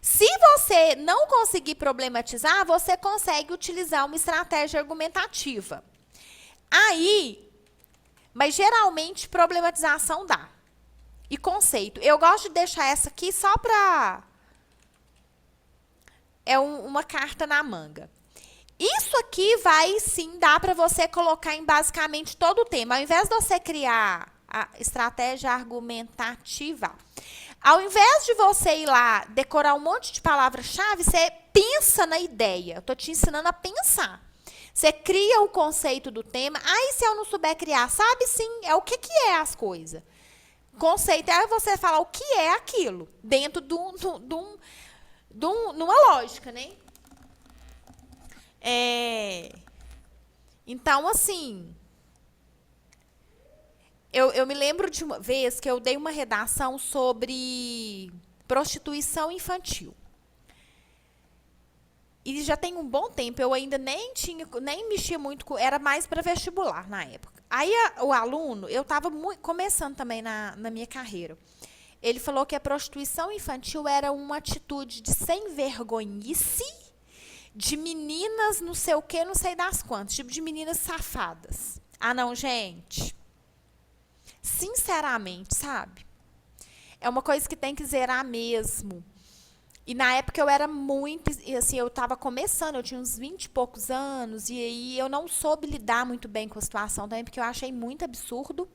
Speaker 1: Se você não conseguir problematizar, você consegue utilizar uma estratégia argumentativa. Mas geralmente problematização dá. E conceito. Eu gosto de deixar essa aqui só para... uma carta na manga. Isso aqui vai, sim, dar para você colocar em basicamente todo o tema. Ao invés de você criar a estratégia argumentativa, ao invés de você ir lá decorar um monte de palavras-chave, você pensa na ideia. Eu estou te ensinando a pensar. Você cria o conceito do tema. Aí, se eu não souber criar, sabe sim, é o que é as coisas. Conceito é você falar o que é aquilo, dentro de uma lógica, né? Então, assim, eu me lembro de uma vez que eu dei uma redação sobre prostituição infantil. E já tem um bom tempo, eu ainda nem mexia muito com... Era mais para vestibular na época. Aí o aluno, eu estava começando também na minha carreira. Ele falou que a prostituição infantil era uma atitude de sem vergonhice, de meninas não sei o que, não sei das quantas, tipo de meninas safadas. Ah, não, gente. Sinceramente, sabe? É uma coisa que tem que zerar mesmo. E na época eu era muito, assim, eu estava começando, eu tinha uns 20 e poucos anos, e aí eu não soube lidar muito bem com a situação também, porque eu achei muito absurdo.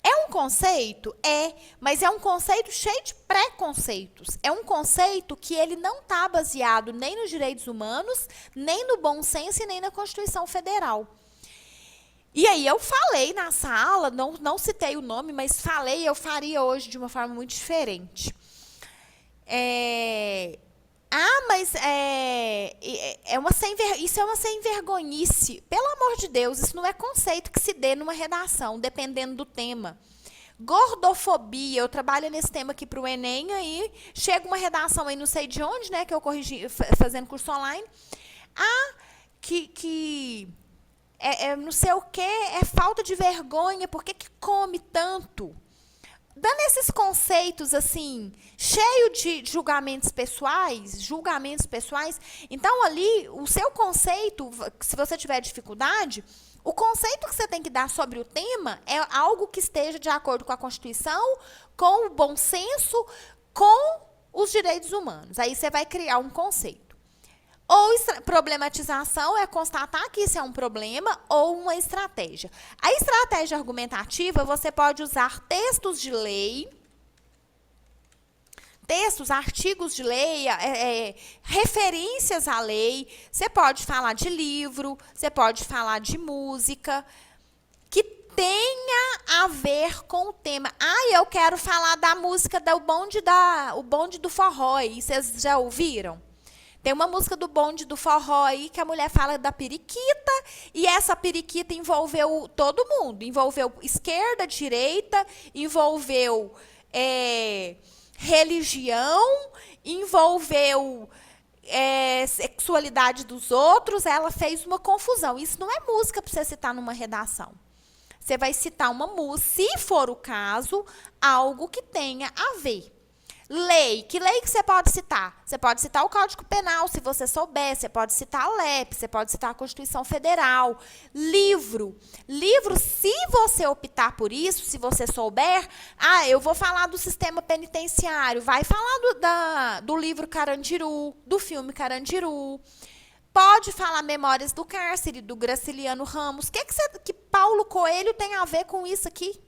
Speaker 1: É um conceito? Mas é um conceito cheio de preconceitos. É um conceito que ele não está baseado nem nos direitos humanos, nem no bom senso e nem na Constituição Federal. E aí eu falei na sala, não citei o nome, mas falei, eu faria hoje de uma forma muito diferente. Mas isso é uma sem vergonhice. Pelo amor de Deus, isso não é conceito que se dê numa redação, dependendo do tema. Gordofobia, eu trabalho nesse tema aqui para o Enem, aí chega uma redação aí, não sei de onde, né, que eu corrigi fazendo curso online. Que não sei o que, é falta de vergonha, por que come tanto? Dando esses conceitos, assim, cheio de julgamentos pessoais, então ali, o seu conceito, se você tiver dificuldade, o conceito que você tem que dar sobre o tema é algo que esteja de acordo com a Constituição, com o bom senso, com os direitos humanos. Aí você vai criar um conceito. Ou problematização é constatar que isso é um problema ou uma estratégia. A estratégia argumentativa, você pode usar textos de lei, artigos de lei, referências à lei. Você pode falar de livro, você pode falar de música, que tenha a ver com o tema. Eu quero falar da música do o bonde do forró. E vocês já ouviram? Tem uma música do bonde do forró aí que a mulher fala da periquita, e essa periquita envolveu todo mundo. Envolveu esquerda, direita, envolveu religião, envolveu sexualidade dos outros. Ela fez uma confusão. Isso não é música para você citar numa redação. Você vai citar uma música, se for o caso, algo que tenha a ver. Lei. Que lei que você pode citar? Você pode citar o Código Penal, se você souber. Você pode citar a LEP, você pode citar a Constituição Federal. Livro. Livro, se você optar por isso, se você souber, eu vou falar do sistema penitenciário, vai falar do livro Carandiru, do filme Carandiru. Pode falar Memórias do Cárcere, do Graciliano Ramos. O que Paulo Coelho tem a ver com isso aqui?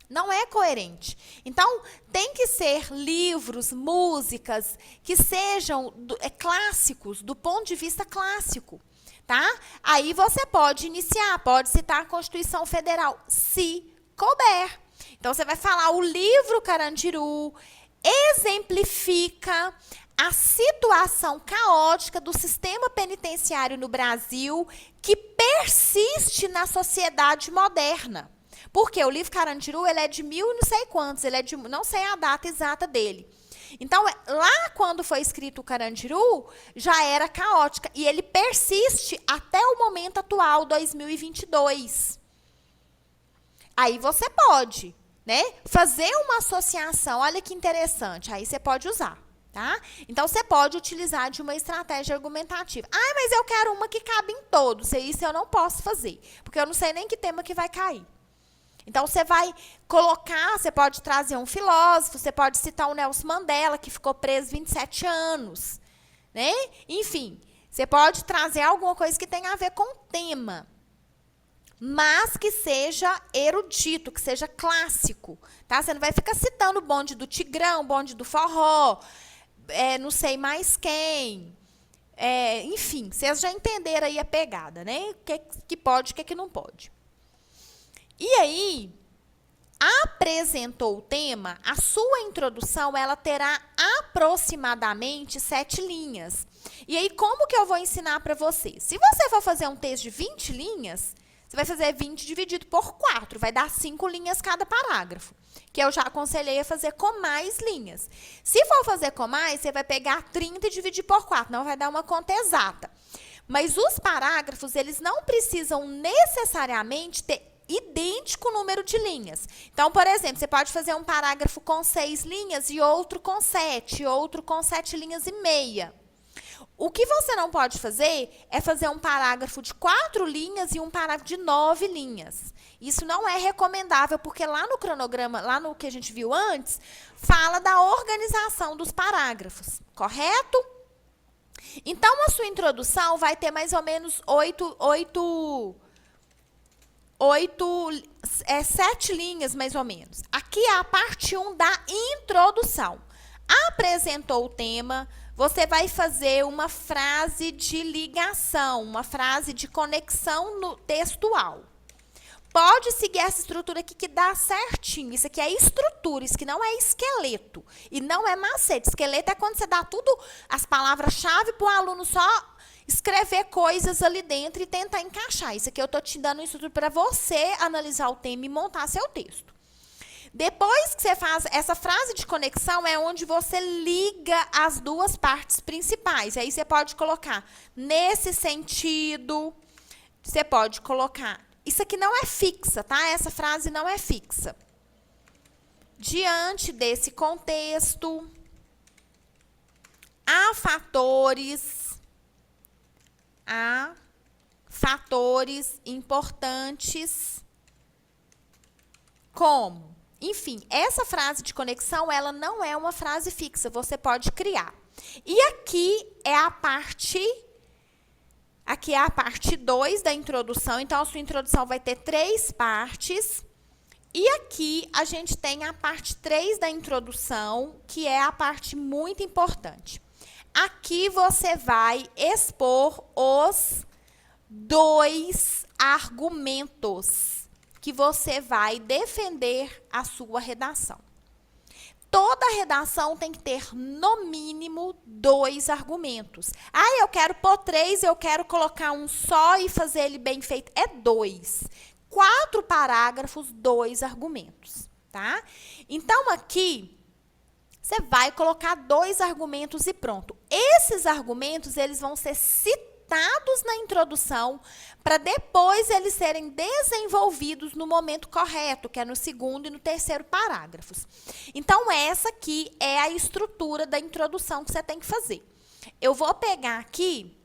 Speaker 1: Não é coerente. Então, tem que ser livros, músicas, que sejam clássicos, do ponto de vista clássico. Tá? Aí você pode iniciar, pode citar a Constituição Federal, se couber. Então, você vai falar o livro Carandiru, exemplifica a situação caótica do sistema penitenciário no Brasil, que persiste na sociedade moderna. Porque o livro Carandiru, ele é de 1000 e não sei quantos, ele é de, não sei a data exata dele. Então, lá quando foi escrito o Carandiru, já era caótica. E ele persiste até o momento atual, 2022. Aí você pode, né, fazer uma associação, olha que interessante, aí você pode usar. Tá? Então, você pode utilizar de uma estratégia argumentativa. Mas eu quero uma que cabe em todos. Isso eu não posso fazer, porque eu não sei nem que tema que vai cair. Então, você vai colocar, você pode trazer um filósofo, você pode citar o Nelson Mandela, que ficou preso 27 anos. Né? Enfim, você pode trazer alguma coisa que tenha a ver com o tema, mas que seja erudito, que seja clássico. Tá? Você não vai ficar citando o bonde do Tigrão, o bonde do forró, não sei mais quem. Enfim, vocês já entenderam aí a pegada, né? O que pode, o que não pode. E aí, apresentou o tema, a sua introdução, ela terá aproximadamente 7 linhas. E aí, como que eu vou ensinar para você? Se você for fazer um texto de 20 linhas, você vai fazer 20 dividido por 4, vai dar 5 linhas cada parágrafo, que eu já aconselhei a fazer com mais linhas. Se for fazer com mais, você vai pegar 30 e dividir por 4, não vai dar uma conta exata. Mas os parágrafos, eles não precisam necessariamente ter idêntico número de linhas. Então, por exemplo, você pode fazer um parágrafo com 6 linhas e outro com 7, outro com 7 linhas e meia. O que você não pode fazer é fazer um parágrafo de 4 linhas e um parágrafo de 9 linhas. Isso não é recomendável, porque lá no cronograma, lá no que a gente viu antes, fala da organização dos parágrafos, correto? Então, a sua introdução vai ter mais ou menos 7 linhas, mais ou menos. Aqui é a parte 1 da introdução. Apresentou o tema, você vai fazer uma frase de ligação, uma frase de conexão textual. Pode seguir essa estrutura aqui que dá certinho. Isso aqui é estrutura, isso aqui não é esqueleto. E não é macete. Esqueleto é quando você dá tudo, as palavras-chave para o aluno só escrever coisas ali dentro e tentar encaixar. Isso aqui eu estou te dando uma estrutura para você analisar o tema e montar seu texto. Depois que você faz essa frase de conexão, é onde você liga as duas partes principais. Aí você pode colocar nesse sentido, você pode colocar... Isso aqui não é fixa, tá? Essa frase não é fixa. Diante desse contexto, há fatores importantes como... Enfim, essa frase de conexão, ela não é uma frase fixa, você pode criar. E aqui é a parte... Aqui é a parte 2 da introdução, então a sua introdução vai ter 3 partes. E aqui a gente tem a parte 3 da introdução, que é a parte muito importante. Aqui você vai expor os 2 argumentos que você vai defender a sua redação. Toda redação tem que ter, no mínimo, 2 argumentos. Ah, eu quero pôr 3, eu quero colocar um só e fazer ele bem feito. É 2. 4 parágrafos, 2 argumentos, tá? Então, aqui, você vai colocar 2 argumentos e pronto. Esses argumentos, eles vão ser citados na introdução, para depois eles serem desenvolvidos no momento correto, que é no 2º e no 3º parágrafos. Então, essa aqui é a estrutura da introdução que você tem que fazer. Eu vou pegar aqui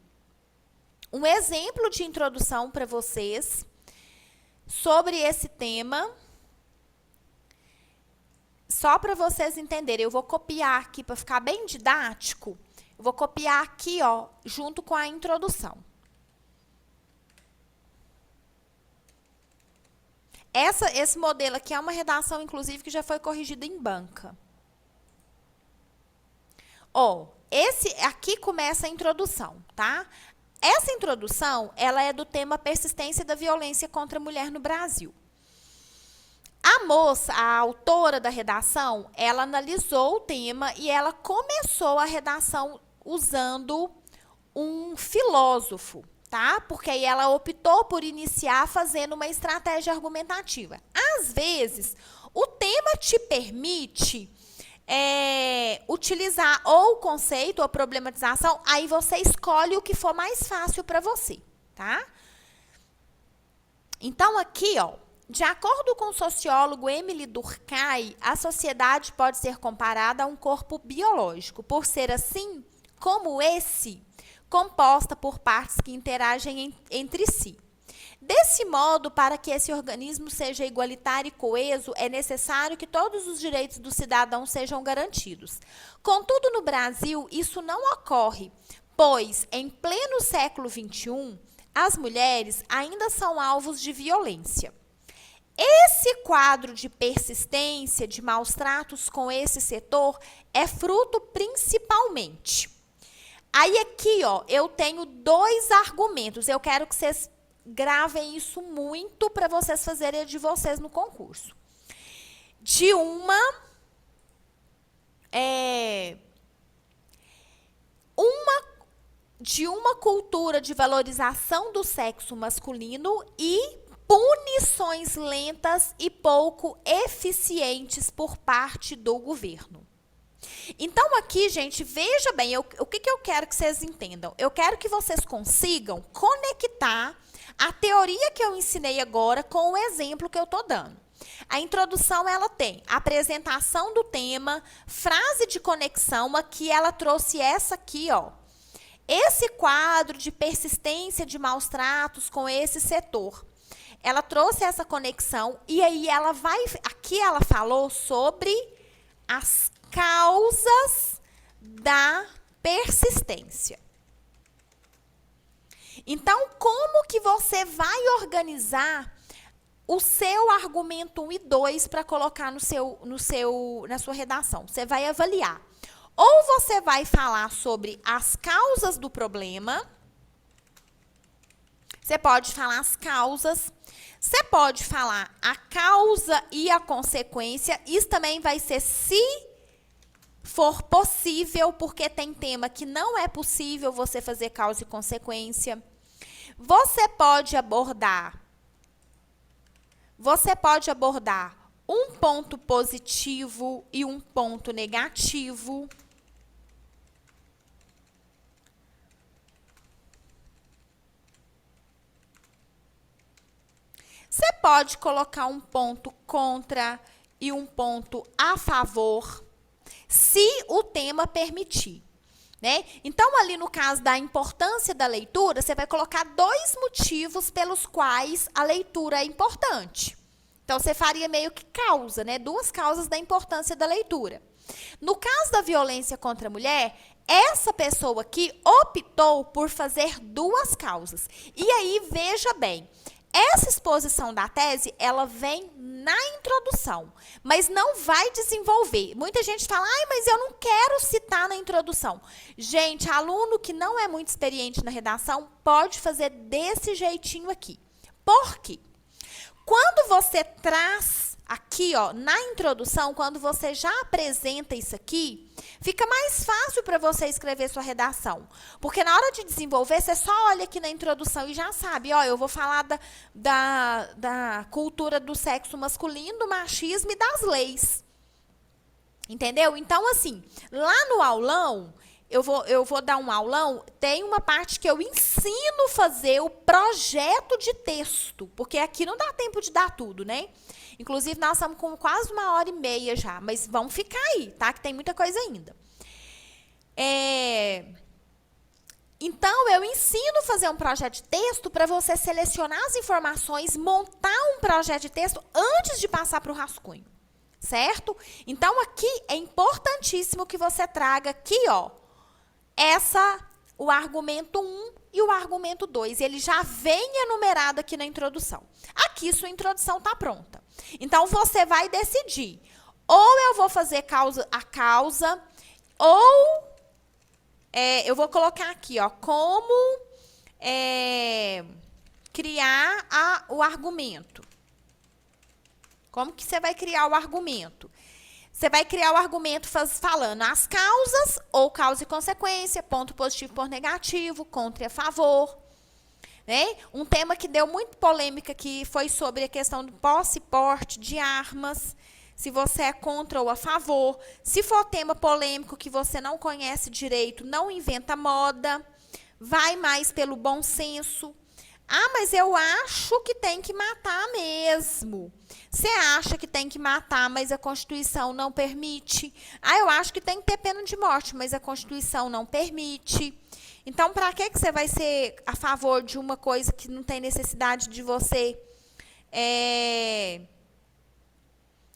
Speaker 1: um exemplo de introdução para vocês sobre esse tema, só para vocês entenderem. Eu vou copiar aqui para ficar bem didático. Eu vou copiar aqui, ó, junto com a introdução. Esse modelo aqui é uma redação, inclusive, que já foi corrigida em banca. Ó, esse aqui começa a introdução, tá? Essa introdução, ela é do tema persistência da violência contra a mulher no Brasil. A moça, a autora da redação, ela analisou o tema e ela começou a redação usando um filósofo, tá? Porque aí ela optou por iniciar fazendo uma estratégia argumentativa. Às vezes, o tema te permite utilizar ou o conceito ou a problematização, aí você escolhe o que for mais fácil para você, tá? Então, aqui, ó, de acordo com o sociólogo Emile Durkheim, a sociedade pode ser comparada a um corpo biológico, por ser assim como esse, composta por partes que interagem entre si. Desse modo, para que esse organismo seja igualitário e coeso, é necessário que todos os direitos do cidadão sejam garantidos. Contudo, no Brasil, isso não ocorre, pois, em pleno século XXI, as mulheres ainda são alvos de violência. Esse quadro de persistência, de maus tratos com esse setor, é fruto principalmente. Aí aqui, ó, eu tenho 2 argumentos. Eu quero que vocês gravem isso muito para vocês fazerem de vocês no concurso. De uma cultura de valorização do sexo masculino e punições lentas e pouco eficientes por parte do governo. Então, aqui, gente, veja bem, o que eu quero que vocês entendam? Eu quero que vocês consigam conectar a teoria que eu ensinei agora com o exemplo que eu estou dando. A introdução, ela tem apresentação do tema, frase de conexão, aqui ela trouxe essa aqui, ó. Esse quadro de persistência de maus tratos com esse setor. Ela trouxe essa conexão e aí ela vai... Aqui ela falou sobre as causas da persistência. Então, como que você vai organizar o seu argumento 1 e 2 para colocar na sua redação? Você vai avaliar. Ou você vai falar sobre as causas do problema, Você pode falar as causas. Você pode falar a causa e a consequência. Isso também vai ser se for possível, porque tem tema que não é possível você fazer causa e consequência. Você pode abordar um ponto positivo e um ponto negativo. Você pode colocar um ponto contra e um ponto a favor, se o tema permitir, né? Então, ali no caso da importância da leitura, você vai colocar 2 motivos pelos quais a leitura é importante. Então, você faria meio que causa, né? 2 causas da importância da leitura. No caso da violência contra a mulher, essa pessoa aqui optou por fazer 2 causas. E aí, veja bem, essa exposição da tese, ela vem na introdução, mas não vai desenvolver. Muita gente fala, ai, mas eu não quero citar na introdução. Gente, aluno que não é muito experiente na redação, pode fazer desse jeitinho aqui. Por quê? Quando você traz aqui, ó, na introdução, quando você já apresenta isso aqui, fica mais fácil para você escrever sua redação. Porque na hora de desenvolver, você só olha aqui na introdução e já sabe, ó, eu vou falar da cultura do sexo masculino, do machismo e das leis. Entendeu? Então, assim, lá no aulão, eu vou dar um aulão, tem uma parte que eu ensino a fazer o projeto de texto, porque aqui não dá tempo de dar tudo, né? Inclusive, nós estamos com quase 1h30 já, mas vamos ficar aí, tá? Que tem muita coisa ainda. Então, eu ensino a fazer um projeto de texto para você selecionar as informações, montar um projeto de texto antes de passar para o rascunho, certo? Então, aqui é importantíssimo que você traga aqui, ó, o argumento 1 e o argumento 2. Ele já vem enumerado aqui na introdução. Aqui, sua introdução está pronta. Então, você vai decidir. Ou eu vou fazer a causa, ou eu vou colocar aqui, ó, como criar o argumento. Como que você vai criar o argumento? Você vai criar o argumento falando as causas, ou causa e consequência, ponto positivo por negativo, contra e a favor. Né? Um tema que deu muito polêmica aqui foi sobre a questão do posse e porte de armas, se você é contra ou a favor. Se for tema polêmico que você não conhece direito, não inventa moda, vai mais pelo bom senso. Ah, mas eu acho que tem que matar mesmo. Você acha que tem que matar, mas a Constituição não permite. Ah, eu acho que tem que ter pena de morte, mas a Constituição não permite. Então, para que você vai ser a favor de uma coisa que não tem necessidade de você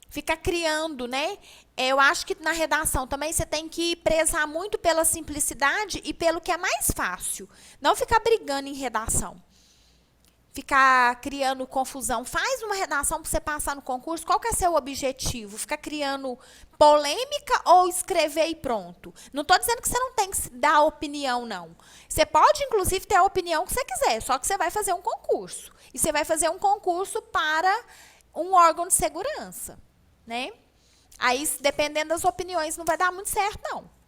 Speaker 1: ficar criando, né? Eu acho que na redação também você tem que prezar muito pela simplicidade e pelo que é mais fácil. Não ficar brigando em redação. Ficar criando confusão. Faz uma redação para você passar no concurso. Qual que é seu objetivo? Ficar criando polêmica ou escrever e pronto? Não estou dizendo que você não tem que dar opinião, não. Você pode, inclusive, ter a opinião que você quiser, só que você vai fazer um concurso. E você vai fazer um concurso para um órgão de segurança, né? Aí, dependendo das opiniões, não vai dar muito certo, não.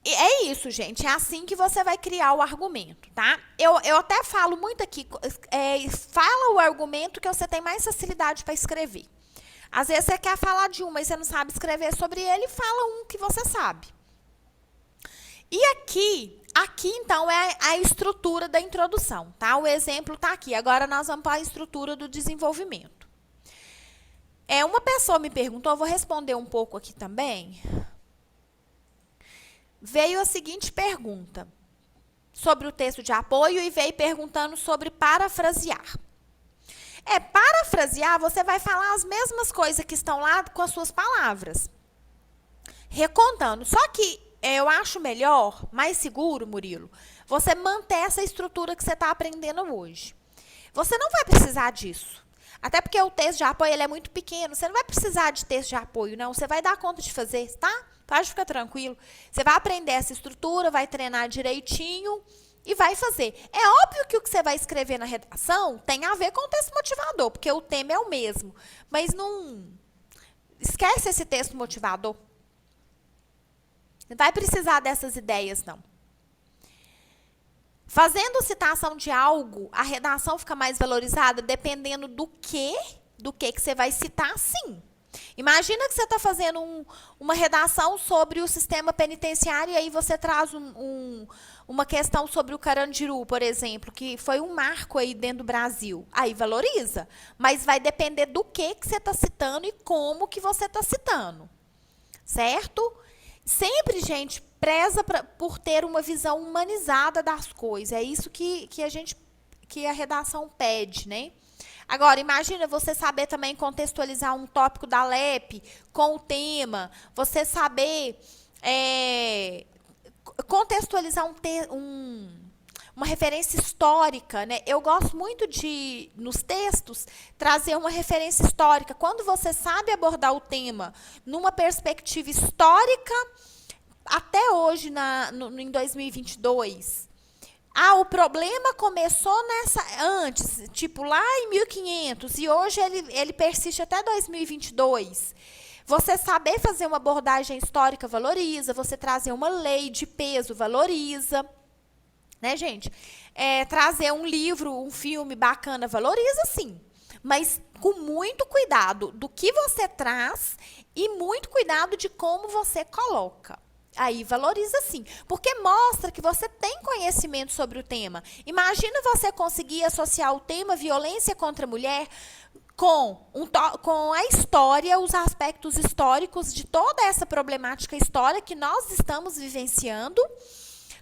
Speaker 1: É isso, gente. É assim que você vai criar o argumento, tá? Eu até falo muito aqui, fala o argumento que você tem mais facilidade para escrever. Às vezes você quer falar de um, mas você não sabe escrever sobre ele, fala um que você sabe. E aqui então, é a estrutura da introdução, tá? O exemplo está aqui. Agora, nós vamos para a estrutura do desenvolvimento. Uma pessoa me perguntou, eu vou responder um pouco aqui também. Veio a seguinte pergunta sobre o texto de apoio e veio perguntando sobre parafrasear. Parafrasear, você vai falar as mesmas coisas que estão lá com as suas palavras. Recontando. Só que eu acho melhor, mais seguro, Murilo, você manter essa estrutura que você está aprendendo hoje. Você não vai precisar disso. Até porque o texto de apoio ele é muito pequeno. Você não vai precisar de texto de apoio, não. Você vai dar conta de fazer, tá? Pode ficar tranquilo. Você vai aprender essa estrutura, vai treinar direitinho e vai fazer. É óbvio que o que você vai escrever na redação tem a ver com o texto motivador, porque o tema é o mesmo. Mas não esquece esse texto motivador. Não vai precisar dessas ideias, não. Fazendo citação de algo, a redação fica mais valorizada dependendo do que você vai citar, sim. Imagina que você está fazendo uma redação sobre o sistema penitenciário e aí você traz uma questão sobre o Carandiru, por exemplo, que foi um marco aí dentro do Brasil. Aí valoriza, mas vai depender do que você está citando e como que você está citando, certo? Sempre, gente, preza por ter uma visão humanizada das coisas. É isso que a redação pede, né? Agora, imagina você saber também contextualizar um tópico da LEP com o tema, você saber contextualizar uma referência histórica, né? Eu gosto muito de, nos textos, trazer uma referência histórica. Quando você sabe abordar o tema numa perspectiva histórica, até hoje, em 2022, o problema começou antes, tipo lá em 1500, e hoje ele persiste até 2022. Você saber fazer uma abordagem histórica valoriza, você trazer uma lei de peso valoriza, né, gente? Trazer um livro, um filme bacana valoriza, sim, mas com muito cuidado do que você traz e muito cuidado de como você coloca. Aí valoriza sim, porque mostra que você tem conhecimento sobre o tema. Imagina você conseguir associar o tema violência contra a mulher com a história, os aspectos históricos de toda essa problemática histórica que nós estamos vivenciando.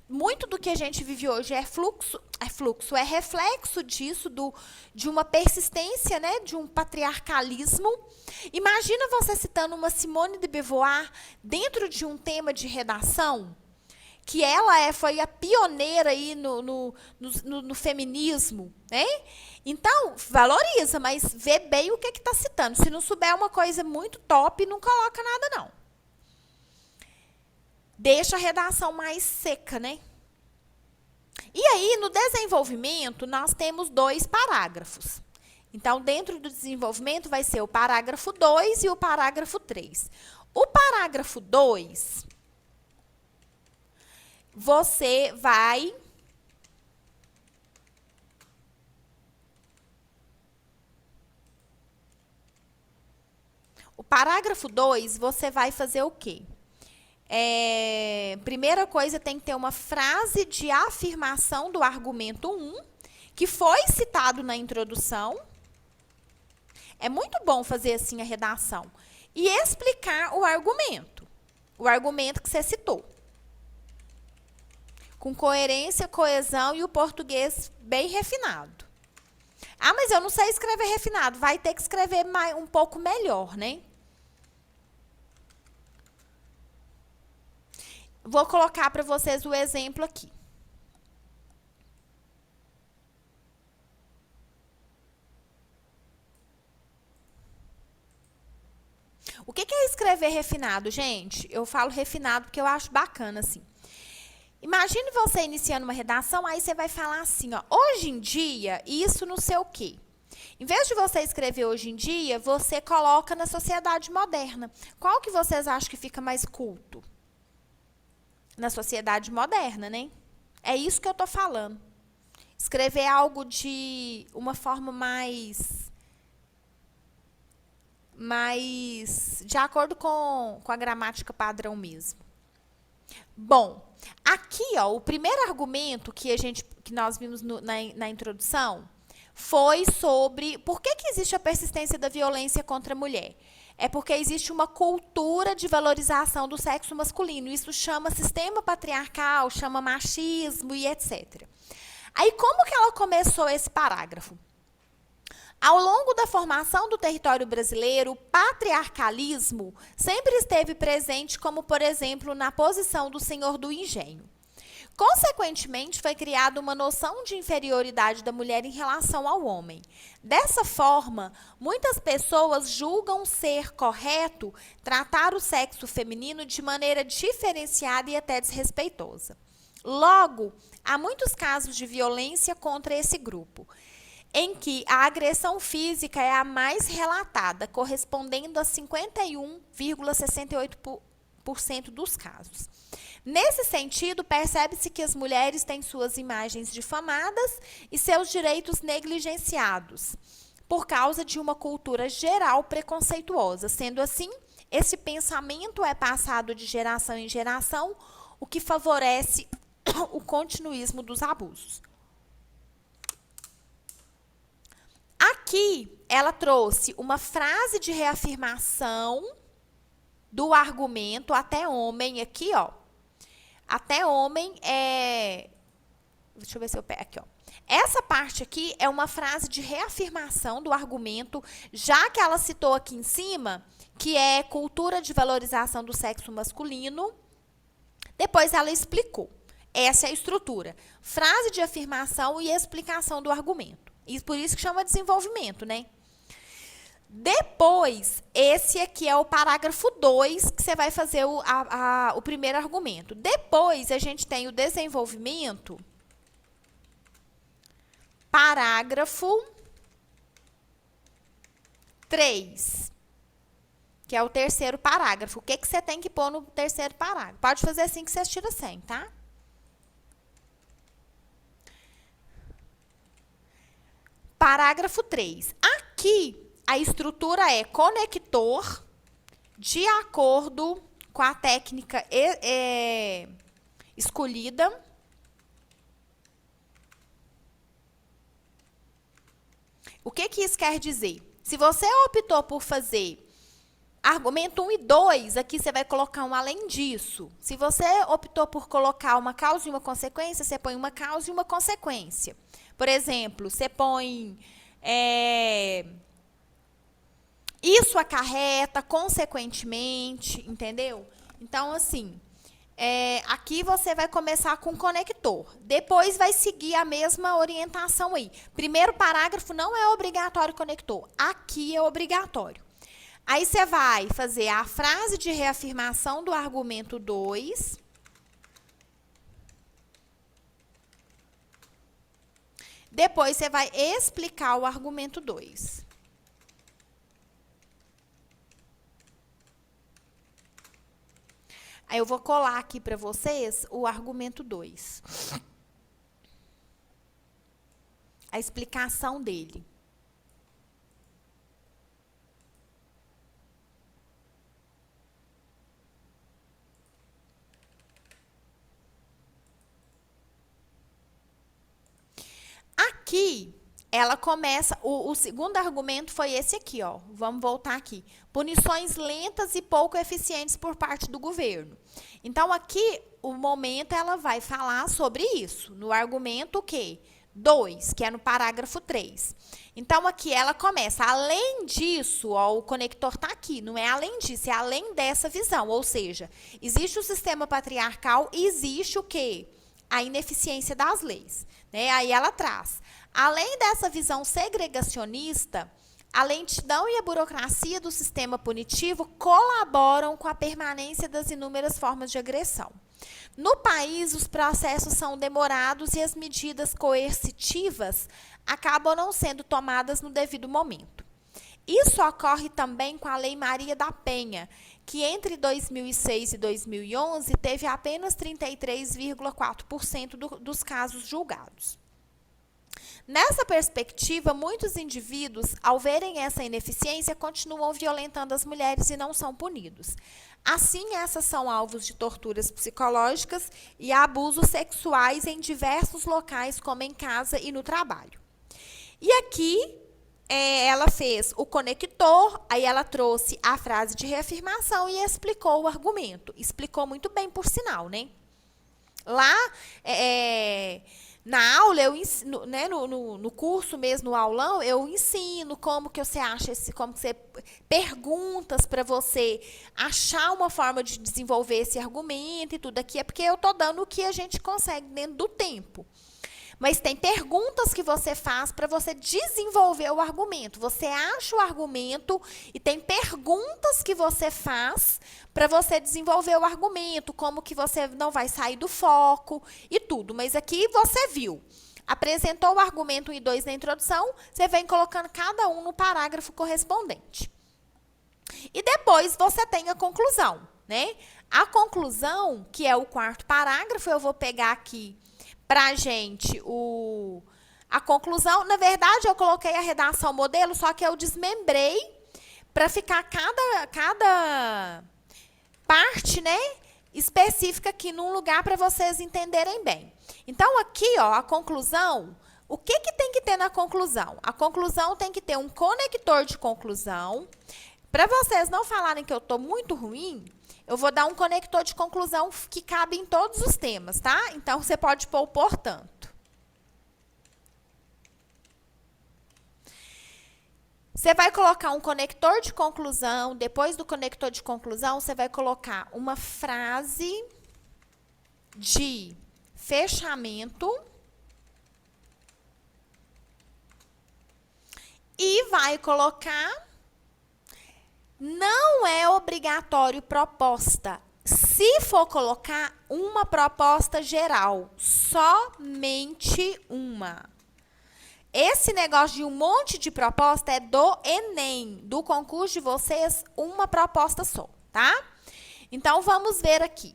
Speaker 1: Muito do que a gente vive hoje é reflexo disso, de uma persistência, né, de um patriarcalismo. Imagina você citando uma Simone de Beauvoir dentro de um tema de redação, que ela foi a pioneira aí no feminismo, né? Então, valoriza, mas vê bem o que está citando. Se não souber uma coisa muito top, não coloca nada, não. Deixa a redação mais seca, né? E aí, no desenvolvimento, nós temos 2 parágrafos. Então, dentro do desenvolvimento, vai ser o parágrafo 2 e o parágrafo 3. O parágrafo 2, você vai... O parágrafo 2, você vai fazer o quê? Primeira coisa, tem que ter uma frase de afirmação do argumento 1, que foi citado na introdução. É muito bom fazer assim a redação. E explicar o argumento que você citou. Com coerência, coesão e o português bem refinado. Mas eu não sei escrever refinado. Vai ter que escrever um pouco melhor, né? Vou colocar para vocês o exemplo aqui. O que é escrever refinado, gente? Eu falo refinado porque eu acho bacana, assim. Imagine você iniciando uma redação, aí você vai falar assim, ó, hoje em dia, isso não sei o quê. Em vez de você escrever hoje em dia, você coloca na sociedade moderna. Qual que vocês acham que fica mais culto? Na sociedade moderna, né? É isso que eu tô falando. Escrever algo de uma forma mais de acordo com a gramática padrão mesmo. Bom, aqui, ó, o primeiro argumento que nós vimos na introdução foi sobre por que existe a persistência da violência contra a mulher. É porque existe uma cultura de valorização do sexo masculino. Isso chama sistema patriarcal, chama machismo e etc. Aí, como que ela começou esse parágrafo? Ao longo da formação do território brasileiro, o patriarcalismo sempre esteve presente, como, por exemplo, na posição do senhor do engenho. Consequentemente, foi criada uma noção de inferioridade da mulher em relação ao homem. Dessa forma, muitas pessoas julgam ser correto tratar o sexo feminino de maneira diferenciada e até desrespeitosa. Logo, há muitos casos de violência contra esse grupo, em que a agressão física é a mais relatada, correspondendo a 51,68% dos casos. Nesse sentido, percebe-se que as mulheres têm suas imagens difamadas e seus direitos negligenciados, por causa de uma cultura geral preconceituosa. Sendo assim, esse pensamento é passado de geração em geração, o que favorece o continuismo dos abusos. Aqui, ela trouxe uma frase de reafirmação do argumento até homem, aqui, ó. Até homem é... Deixa eu ver se eu pego aqui, ó. Essa parte aqui é uma frase de reafirmação do argumento, já que ela citou aqui em cima, que é cultura de valorização do sexo masculino. Depois ela explicou. Essa é a estrutura. Frase de afirmação e explicação do argumento. E por isso que chama desenvolvimento, né? Depois, esse aqui é o parágrafo 2, que você vai fazer o primeiro argumento. Depois, a gente tem o desenvolvimento, parágrafo 3, que é o terceiro parágrafo. O que você tem que pôr no terceiro parágrafo? Pode fazer assim que você tira 100, tá? Parágrafo 3. Aqui, a estrutura é conector de acordo com a técnica escolhida. O que isso quer dizer? Se você optou por fazer argumento 1 e 2, aqui você vai colocar um além disso. Se você optou por colocar uma causa e uma consequência, você põe uma causa e uma consequência. Por exemplo, você põe... isso acarreta, consequentemente, entendeu? Então, assim, aqui você vai começar com conector. Depois vai seguir a mesma orientação aí. Primeiro parágrafo não é obrigatório conector. Aqui é obrigatório. Aí você vai fazer a frase de reafirmação do argumento 2. Depois você vai explicar o argumento 2. Aí eu vou colar aqui para vocês o argumento 2. A explicação dele. Aqui, ela começa, o segundo argumento foi esse aqui, ó. Vamos voltar aqui. Punições lentas e pouco eficientes por parte do governo. Então, aqui, o momento, ela vai falar sobre isso. No argumento, o quê? 2, que é no parágrafo 3. Então, aqui ela começa, além disso, ó, o conector está aqui, não é além disso, é além dessa visão. Ou seja, existe o sistema patriarcal e existe o quê? A ineficiência das leis. Né? Aí ela traz. Além dessa visão segregacionista, a lentidão e a burocracia do sistema punitivo colaboram com a permanência das inúmeras formas de agressão. No país, os processos são demorados e as medidas coercitivas acabam não sendo tomadas no devido momento. Isso ocorre também com a Lei Maria da Penha, que entre 2006 e 2011 teve apenas 33,4% dos casos julgados. Nessa perspectiva, muitos indivíduos, ao verem essa ineficiência, continuam violentando as mulheres e não são punidos. Assim, essas são alvos de torturas psicológicas e abusos sexuais em diversos locais, como em casa e no trabalho. E aqui, ela fez o conector, aí ela trouxe a frase de reafirmação e explicou o argumento. Explicou muito bem, por sinal, né? Lá, Na aula, eu ensino, né, no curso mesmo, no aulão, eu ensino como que você acha como que você perguntas para você achar uma forma de desenvolver esse argumento e tudo aqui, é porque eu tô dando o que a gente consegue dentro do tempo. Mas tem perguntas que você faz para você desenvolver o argumento. Você acha o argumento e tem perguntas que você faz para você desenvolver o argumento, como que você não vai sair do foco e tudo. Mas aqui você viu. Apresentou o argumento 1 e 2 na introdução, você vem colocando cada um no parágrafo correspondente. E depois você tem a conclusão, né? A conclusão, que é o 4º parágrafo, eu vou pegar aqui pra gente a conclusão. Na verdade, eu coloquei a redação modelo, só que eu desmembrei para ficar cada parte, né, específica aqui num lugar para vocês entenderem bem. Então, aqui, ó, a conclusão, o que tem que ter na conclusão? A conclusão tem que ter um conector de conclusão. Para vocês não falarem que eu estou muito ruim, eu vou dar um conector de conclusão que cabe em todos os temas, tá? Então, você pode pôr o portanto. Você vai colocar um conector de conclusão. Depois do conector de conclusão, você vai colocar uma frase de fechamento. E vai colocar... Não é obrigatório proposta. Se for colocar uma proposta geral, somente uma. Esse negócio de um monte de proposta é do Enem, do concurso de vocês, uma proposta só, tá? Então, vamos ver aqui.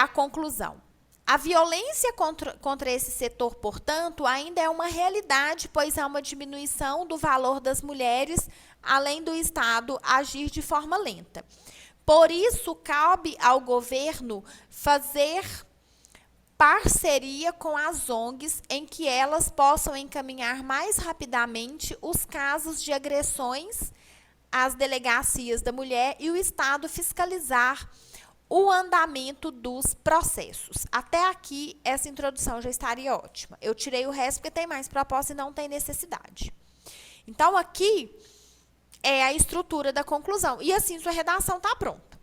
Speaker 1: A conclusão. A violência contra esse setor, portanto, ainda é uma realidade, pois há uma diminuição do valor das mulheres, além do Estado agir de forma lenta. Por isso, cabe ao governo fazer parceria com as ONGs em que elas possam encaminhar mais rapidamente os casos de agressões às delegacias da mulher e o Estado fiscalizar o andamento dos processos. Até aqui, essa introdução já estaria ótima. Eu tirei o resto porque tem mais proposta e não tem necessidade. Então, aqui é a estrutura da conclusão. E assim, sua redação está pronta.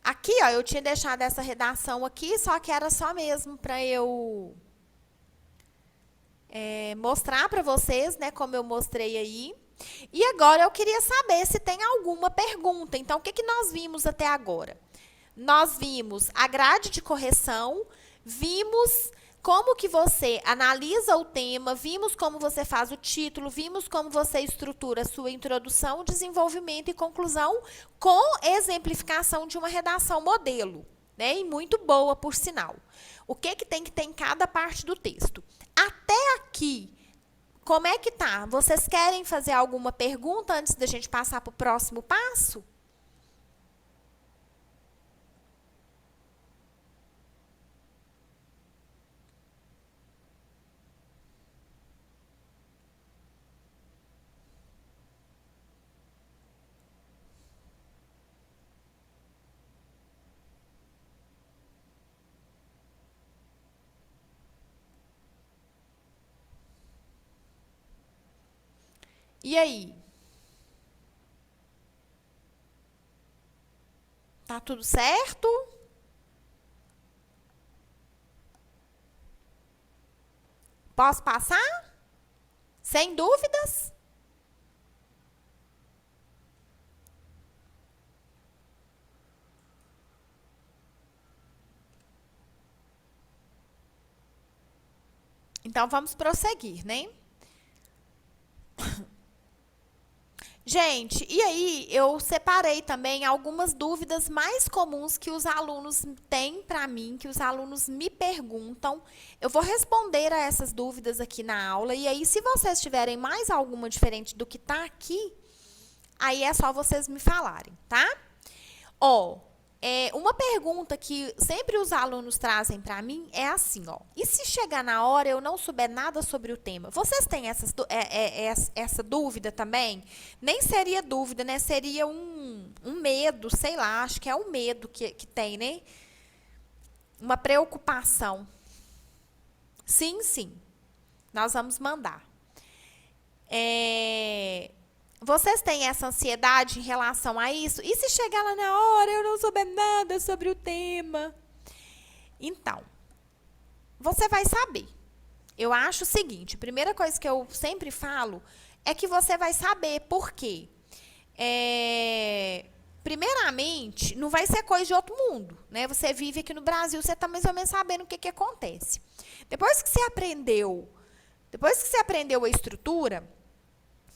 Speaker 1: Aqui, ó, eu tinha deixado essa redação aqui, só que era só mesmo para eu mostrar para vocês, né, como eu mostrei aí. E agora eu queria saber se tem alguma pergunta. Então, o que nós vimos até agora? Nós vimos a grade de correção, vimos como que você analisa o tema, vimos como você faz o título, vimos como você estrutura a sua introdução, desenvolvimento e conclusão com exemplificação de uma redação modelo, né? E muito boa, por sinal. O que tem que ter em cada parte do texto? Até aqui, como é que tá? Vocês querem fazer alguma pergunta antes da gente passar para o próximo passo? E aí? Tá tudo certo? Posso passar? Sem dúvidas? Então, vamos prosseguir, né? Gente, e aí eu separei também algumas dúvidas mais comuns que os alunos têm para mim, que os alunos me perguntam. Eu vou responder a essas dúvidas aqui na aula. E aí, se vocês tiverem mais alguma diferente do que está aqui, aí é só vocês me falarem, tá? Ó, uma pergunta que sempre os alunos trazem para mim é assim, ó. E se chegar na hora eu não souber nada sobre o tema? Vocês têm essa dúvida também? Nem seria dúvida, né? Seria um, medo, sei lá, acho que é um medo que tem, né? uma preocupação. Sim, sim. Nós vamos mandar. Vocês têm essa ansiedade em relação a isso? E se chegar lá na hora eu não souber nada sobre o tema? Então, você vai saber. Eu acho o seguinte, a primeira coisa que eu sempre falo é que você vai saber por quê. Primeiramente, não vai ser coisa de outro mundo, né? Você vive aqui no Brasil, você está mais ou menos sabendo o que acontece. Depois que você aprendeu a estrutura,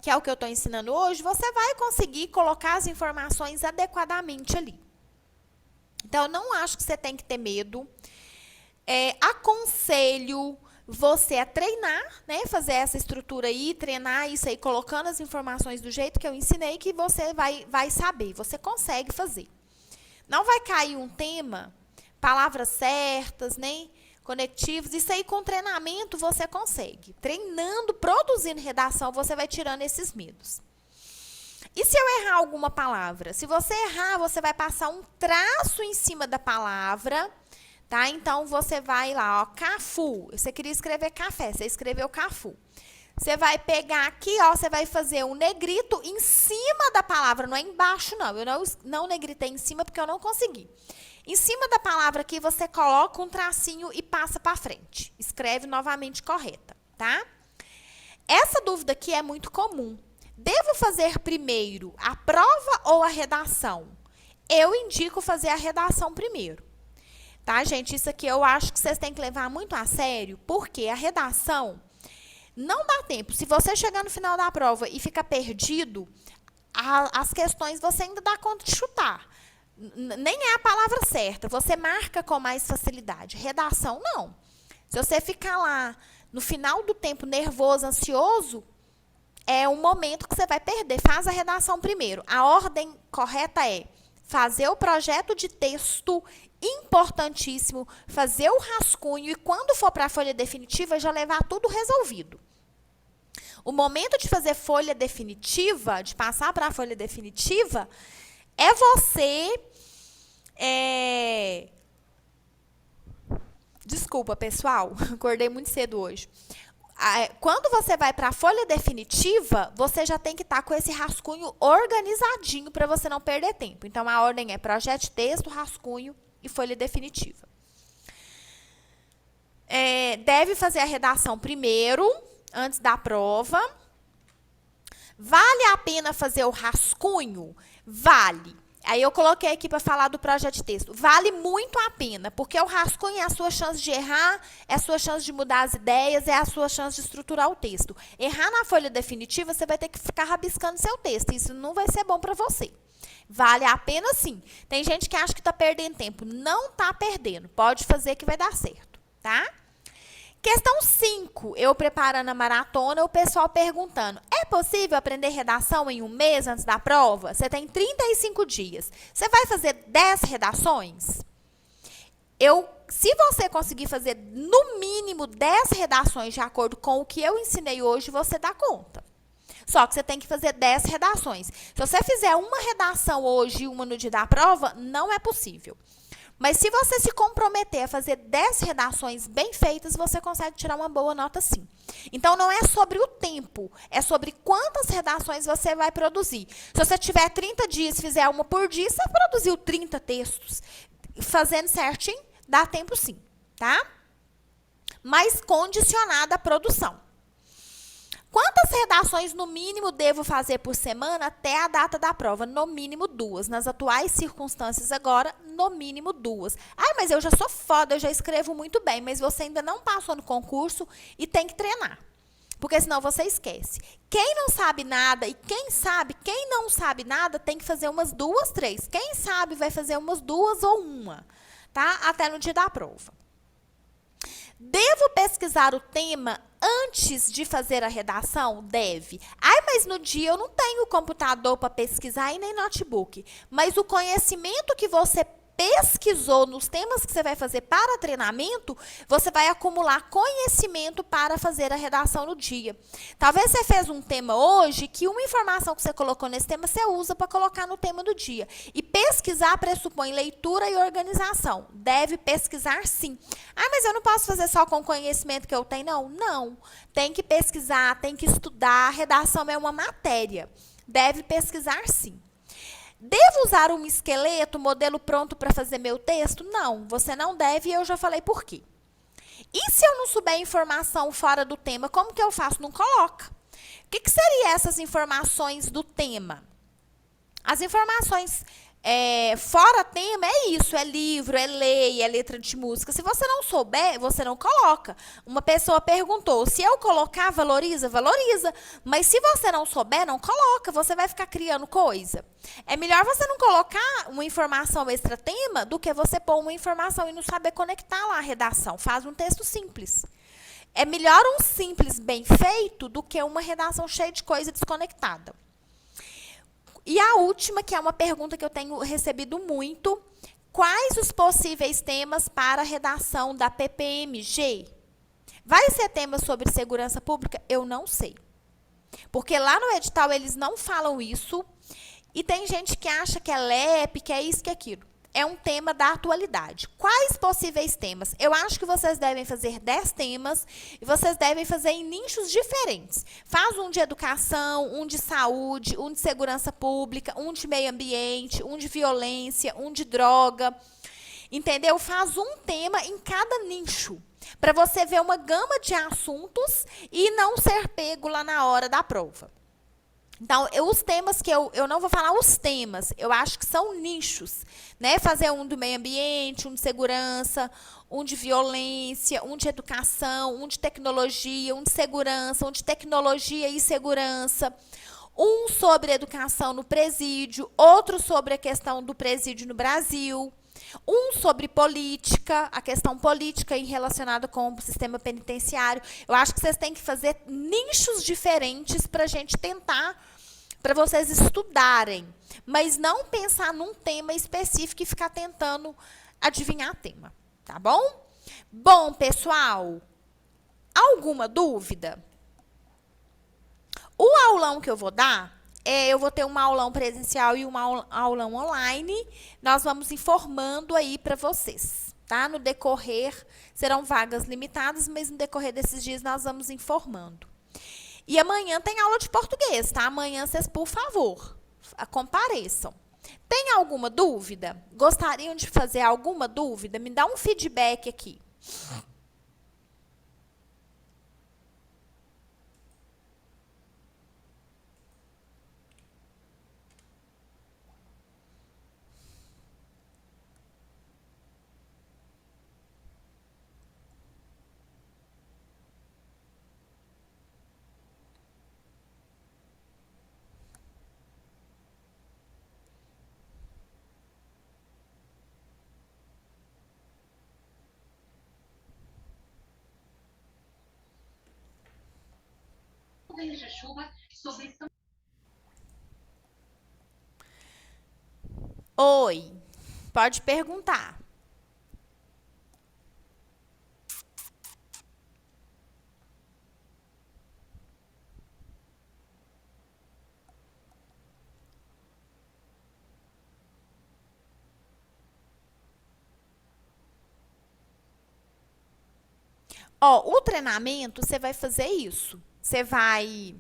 Speaker 1: que é o que eu estou ensinando hoje, você vai conseguir colocar as informações adequadamente ali. Então, eu não acho que você tem que ter medo. Aconselho você a treinar, né? Fazer essa estrutura aí, treinar isso aí, colocando as informações do jeito que eu ensinei, que você vai saber. Você consegue fazer. Não vai cair um tema, palavras certas, né? Conectivos, isso aí com treinamento você consegue. Treinando, produzindo redação, você vai tirando esses medos. E se eu errar alguma palavra? Se você errar, você vai passar um traço em cima da palavra, tá? Então, você vai lá, ó, Cafu. Você queria escrever café, você escreveu Cafu. Você vai pegar aqui, ó, você vai fazer um negrito em cima da palavra, não é embaixo, não. Eu não negritei em cima porque eu não consegui. Em cima da palavra aqui, você coloca um tracinho e passa para frente. Escreve novamente correta, tá? Essa dúvida aqui é muito comum. Devo fazer primeiro a prova ou a redação? Eu indico fazer a redação primeiro. Tá, gente? Isso aqui eu acho que vocês têm que levar muito a sério, porque a redação não dá tempo. Se você chegar no final da prova e ficar perdido, as questões você ainda dá conta de chutar. Nem é a palavra certa, você marca com mais facilidade. Redação, não. Se você ficar lá no final do tempo nervoso, ansioso, é um momento que você vai perder. Faz a redação primeiro. A ordem correta é fazer o projeto de texto, importantíssimo, fazer o rascunho e quando for para a folha definitiva, já levar tudo resolvido. O momento de fazer folha definitiva, de passar para a folha definitiva, é você... Desculpa, pessoal, acordei muito cedo hoje. Quando você vai para a folha definitiva, você já tem que estar com esse rascunho organizadinho para você não perder tempo. Então, a ordem é projeto de texto, rascunho e folha definitiva. Deve fazer a redação primeiro, antes da prova. Vale a pena fazer o rascunho? Vale. Aí eu coloquei aqui para falar do projeto de texto. Vale muito a pena, porque o rascunho é a sua chance de errar, é a sua chance de mudar as ideias, é a sua chance de estruturar o texto. Errar na folha definitiva, você vai ter que ficar rabiscando seu texto. Isso não vai ser bom para você. Vale a pena sim. Tem gente que acha que está perdendo tempo. Não está perdendo. Pode fazer que vai dar certo, tá? Questão 5, eu preparando a maratona, o pessoal perguntando, é possível aprender redação em um mês antes da prova? Você tem 35 dias. Você vai fazer 10 redações? Se você conseguir fazer no mínimo 10 redações de acordo com o que eu ensinei hoje, você dá conta. Só que você tem que fazer 10 redações. Se você fizer uma redação hoje e uma no dia da prova, não é possível. Mas se você se comprometer a fazer 10 redações bem feitas, você consegue tirar uma boa nota sim. Então, não é sobre o tempo, é sobre quantas redações você vai produzir. Se você tiver 30 dias e fizer uma por dia, você produziu 30 textos. Fazendo certinho, dá tempo sim, tá? Mas condicionada à produção. Quantas redações, no mínimo, devo fazer por semana até a data da prova? No mínimo 2. Nas atuais circunstâncias agora, no mínimo 2. Ai, mas eu já sou foda, eu já escrevo muito bem, mas você ainda não passou no concurso e tem que treinar. Porque senão você esquece. Quem não sabe nada e quem não sabe nada, tem que fazer umas 2, 3. Quem sabe vai fazer umas 2 ou 1, tá? Até no dia da prova. Devo pesquisar o tema antes de fazer a redação? Deve. Ai, mas no dia eu não tenho computador para pesquisar e nem notebook. Mas o conhecimento que você pesquisou nos temas que você vai fazer para treinamento, você vai acumular conhecimento para fazer a redação no dia. Talvez você fez um tema hoje que uma informação que você colocou nesse tema você usa para colocar no tema do dia. E pesquisar pressupõe leitura e organização. Deve pesquisar sim. Ah, mas eu não posso fazer só com o conhecimento que eu tenho, não? Não. Tem que pesquisar, tem que estudar. A redação é uma matéria. Deve pesquisar sim. Devo usar um esqueleto, modelo pronto para fazer meu texto? Não, você não deve e eu já falei por quê. E se eu não souber informação fora do tema, como que eu faço? Não coloca. O que seriam essas informações do tema? As informações fora tema é isso, é livro, é lei, é letra de música. Se você não souber, você não coloca. Uma pessoa perguntou, se eu colocar, valoriza? Valoriza. Mas se você não souber, não coloca. Você vai ficar criando coisa. É melhor você não colocar uma informação extra-tema do que você pôr uma informação e não saber conectar lá a redação. Faz um texto simples. É melhor um simples bem feito do que uma redação cheia de coisa desconectada. E a última, que é uma pergunta que eu tenho recebido muito, quais os possíveis temas para a redação da PPMG? Vai ser tema sobre segurança pública? Eu não sei. Porque lá no edital eles não falam isso, e tem gente que acha que é LEP, que é isso, que é aquilo. É um tema da atualidade. Quais possíveis temas? Eu acho que vocês devem fazer 10 temas e vocês devem fazer em nichos diferentes. Faz um de educação, um de saúde, um de segurança pública, um de meio ambiente, um de violência, um de droga. Entendeu? Faz um tema em cada nicho, para você ver uma gama de assuntos e não ser pego lá na hora da prova. Então, os temas que eu não vou falar os temas, eu acho que são nichos, né? Fazer um do meio ambiente, um de segurança, um de violência, um de educação, um de tecnologia, um de segurança, um de tecnologia e segurança, um sobre educação no presídio, outro sobre a questão do presídio no Brasil, um sobre política, a questão política relacionada com o sistema penitenciário. Eu acho que vocês têm que fazer nichos diferentes para a gente tentar, para vocês estudarem, mas não pensar num tema específico e ficar tentando adivinhar tema, tá bom? Bom, pessoal, alguma dúvida? O aulão que eu vou dar, eu vou ter um aulão presencial e um aulão online. Nós vamos informando aí para vocês, tá? No decorrer, serão vagas limitadas, mas no decorrer desses dias nós vamos informando. E amanhã tem aula de português, tá? Amanhã vocês, por favor, compareçam. Tem alguma dúvida? Gostariam de fazer alguma dúvida? Me dá um feedback aqui.
Speaker 2: De chuva sobre São...
Speaker 1: Oi, pode perguntar. Ó, o treinamento, você vai fazer isso. Você vai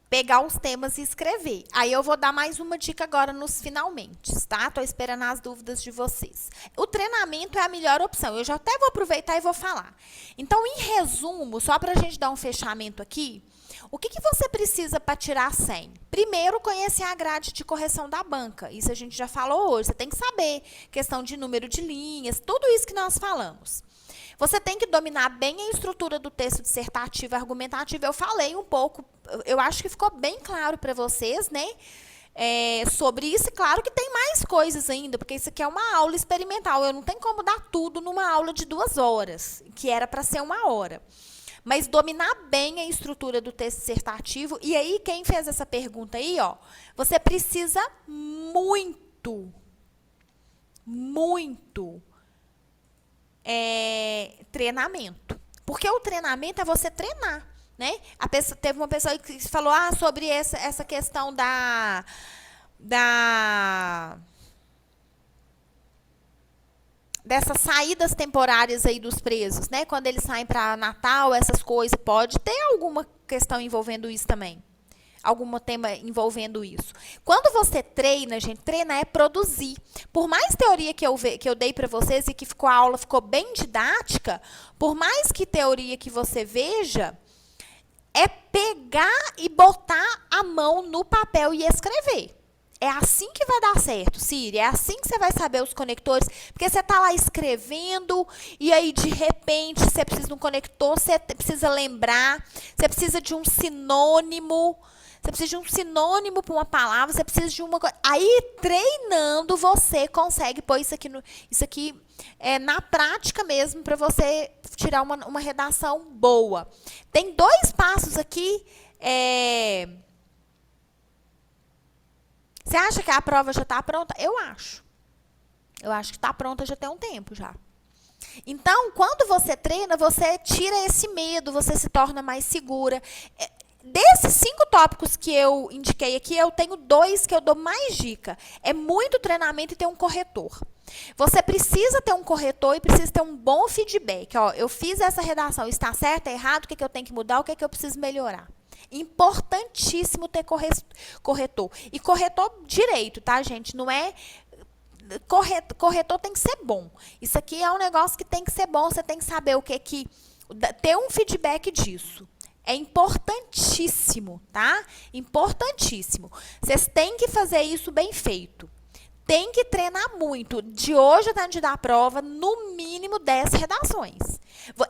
Speaker 1: pegar os temas e escrever. Aí eu vou dar mais uma dica agora nos finalmente, tá? Tô esperando as dúvidas de vocês. O treinamento é a melhor opção. Eu já até vou aproveitar e vou falar. Então, em resumo, só pra gente dar um fechamento aqui, o que você precisa para tirar 100? Primeiro, conhecer a grade de correção da banca. Isso a gente já falou hoje. Você tem que saber questão de número de linhas, tudo isso que nós falamos. Você tem que dominar bem a estrutura do texto dissertativo e argumentativo. Eu falei um pouco, eu acho que ficou bem claro para vocês, né? Sobre isso, e claro que tem mais coisas ainda, porque isso aqui é uma aula experimental. Eu não tenho como dar tudo numa aula de 2 horas, que era para ser 1 hora. Mas dominar bem a estrutura do texto dissertativo. E aí, quem fez essa pergunta aí, ó, você precisa muito muito treinamento. Porque o treinamento é você treinar, né? Teve uma pessoa que falou sobre essa questão dessas saídas temporárias aí dos presos, né? Quando eles saem para Natal, essas coisas, pode ter alguma questão envolvendo isso também. Algum tema envolvendo isso. Quando você treina, gente, treinar é produzir. Por mais teoria que eu dei para vocês e que a aula ficou bem didática, por mais que teoria que você veja, é pegar e botar a mão no papel e escrever. É assim que vai dar certo, Siri. É assim que você vai saber os conectores. Porque você está lá escrevendo e aí, de repente, você precisa de um conector, você precisa lembrar, você precisa de um sinônimo. Você precisa de um sinônimo para uma palavra, você precisa de uma coisa. Aí, treinando, você consegue pôr isso aqui na prática mesmo, para você tirar uma redação boa. Tem 2 passos aqui. Você acha que a prova já está pronta? Eu acho. Eu acho que está pronta já tem um tempo já. Então, quando você treina, você tira esse medo, você se torna mais segura. Desses 5 tópicos que eu indiquei aqui, eu tenho 2 que eu dou mais dica. É muito treinamento e ter um corretor. Você precisa ter um corretor e precisa ter um bom feedback. Ó, eu fiz essa redação, está certo, é errado, o que eu tenho que mudar, o que eu preciso melhorar. Importantíssimo ter corretor. E corretor direito, tá, gente? Não é... Corretor tem que ser bom. Isso aqui é um negócio que tem que ser bom, você tem que saber o que... Ter um feedback disso. É importantíssimo, tá? Importantíssimo. Vocês têm que fazer isso bem feito. Tem que treinar muito. De hoje até antes da prova, no mínimo 10 redações.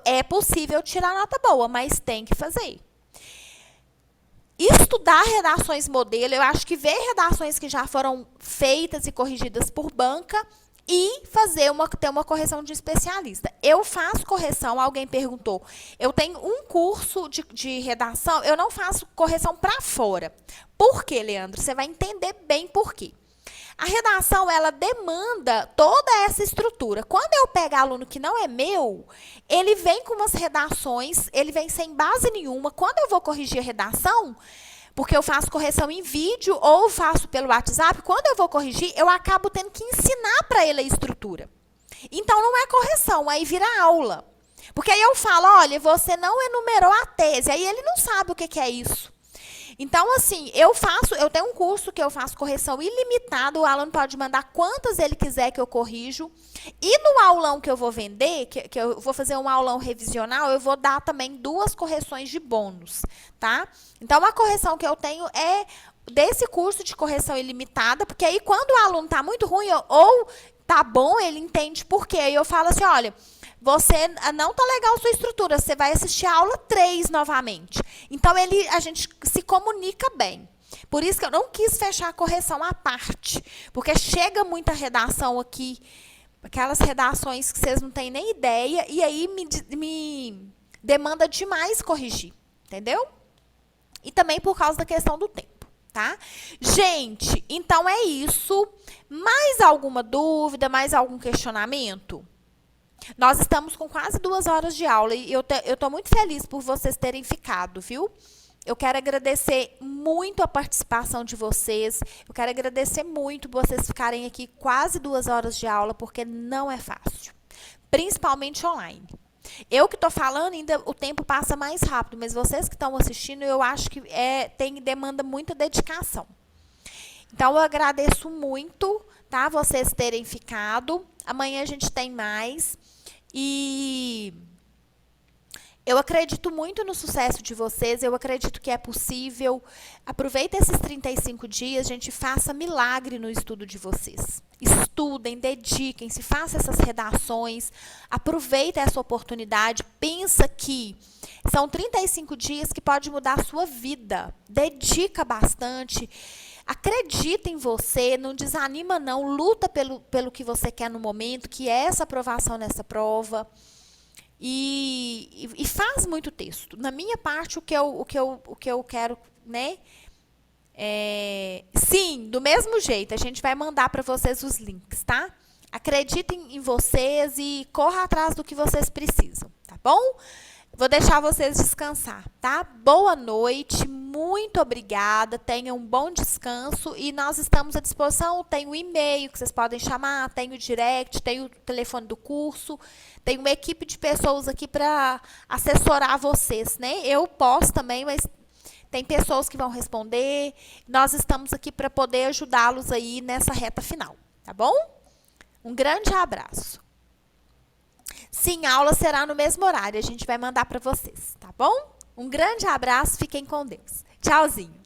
Speaker 1: É possível tirar nota boa, mas tem que fazer. Estudar redações modelo, eu acho que ver redações que já foram feitas e corrigidas por banca e ter uma correção de especialista. Eu faço correção, alguém perguntou. Eu tenho um curso de redação, eu não faço correção para fora. Por quê, Leandro? Você vai entender bem por quê. A redação, ela demanda toda essa estrutura. Quando eu pego aluno que não é meu, ele vem com umas redações, ele vem sem base nenhuma. Quando eu vou corrigir a redação, porque eu faço correção em vídeo ou faço pelo WhatsApp, quando eu vou corrigir, eu acabo tendo que ensinar para ele a estrutura. Então, não é correção, aí vira aula. Porque aí eu falo, olha, você não enumerou a tese, aí ele não sabe o que é isso. Então, assim, eu tenho um curso que eu faço correção ilimitada, o aluno pode mandar quantas ele quiser que eu corrijo. E no aulão que eu vou vender, que eu vou fazer um aulão revisional, eu vou dar também 2 correções de bônus, tá? Então, a correção que eu tenho é desse curso de correção ilimitada, porque aí quando o aluno tá muito ruim ou tá bom, ele entende por quê. Aí eu falo assim, olha... Você não tá legal a sua estrutura, você vai assistir a aula 3 novamente. Então, a gente se comunica bem. Por isso que eu não quis fechar a correção à parte. Porque chega muita redação aqui, aquelas redações que vocês não têm nem ideia, e aí me demanda demais corrigir. Entendeu? E também por causa da questão do tempo. Tá? Gente, então é isso. Mais alguma dúvida, mais algum questionamento? Nós estamos com quase 2 horas de aula e eu estou muito feliz por vocês terem ficado, viu? Eu quero agradecer muito a participação de vocês. Eu quero agradecer muito por vocês ficarem aqui quase 2 horas de aula, porque não é fácil. Principalmente online. Eu que estou falando, ainda o tempo passa mais rápido, mas vocês que estão assistindo, eu acho que demanda muita dedicação. Então, eu agradeço muito, tá? Vocês terem ficado. Amanhã a gente tem mais. E eu acredito muito no sucesso de vocês, eu acredito que é possível. Aproveita esses 35 dias, gente, faça milagre no estudo de vocês. Estudem, dediquem-se, façam essas redações, aproveita essa oportunidade, pensa que são 35 dias que pode mudar a sua vida. Dedica bastante. Acredita em você, não desanima não, luta pelo que você quer no momento, que é essa aprovação nessa prova. E faz muito texto. Na minha parte, o que eu quero, né? Sim, do mesmo jeito, a gente vai mandar para vocês os links, tá? Acreditem em vocês e corra atrás do que vocês precisam, tá bom? Vou deixar vocês descansar, tá? Boa noite, muito obrigada, tenham um bom descanso e nós estamos à disposição. Tem o e-mail que vocês podem chamar, tem o direct, tem o telefone do curso, tem uma equipe de pessoas aqui para assessorar vocês, né? Eu posso também, mas tem pessoas que vão responder. Nós estamos aqui para poder ajudá-los aí nessa reta final, tá bom? Um grande abraço. Sim, a aula será no mesmo horário, a gente vai mandar para vocês, tá bom? Um grande abraço, fiquem com Deus. Tchauzinho.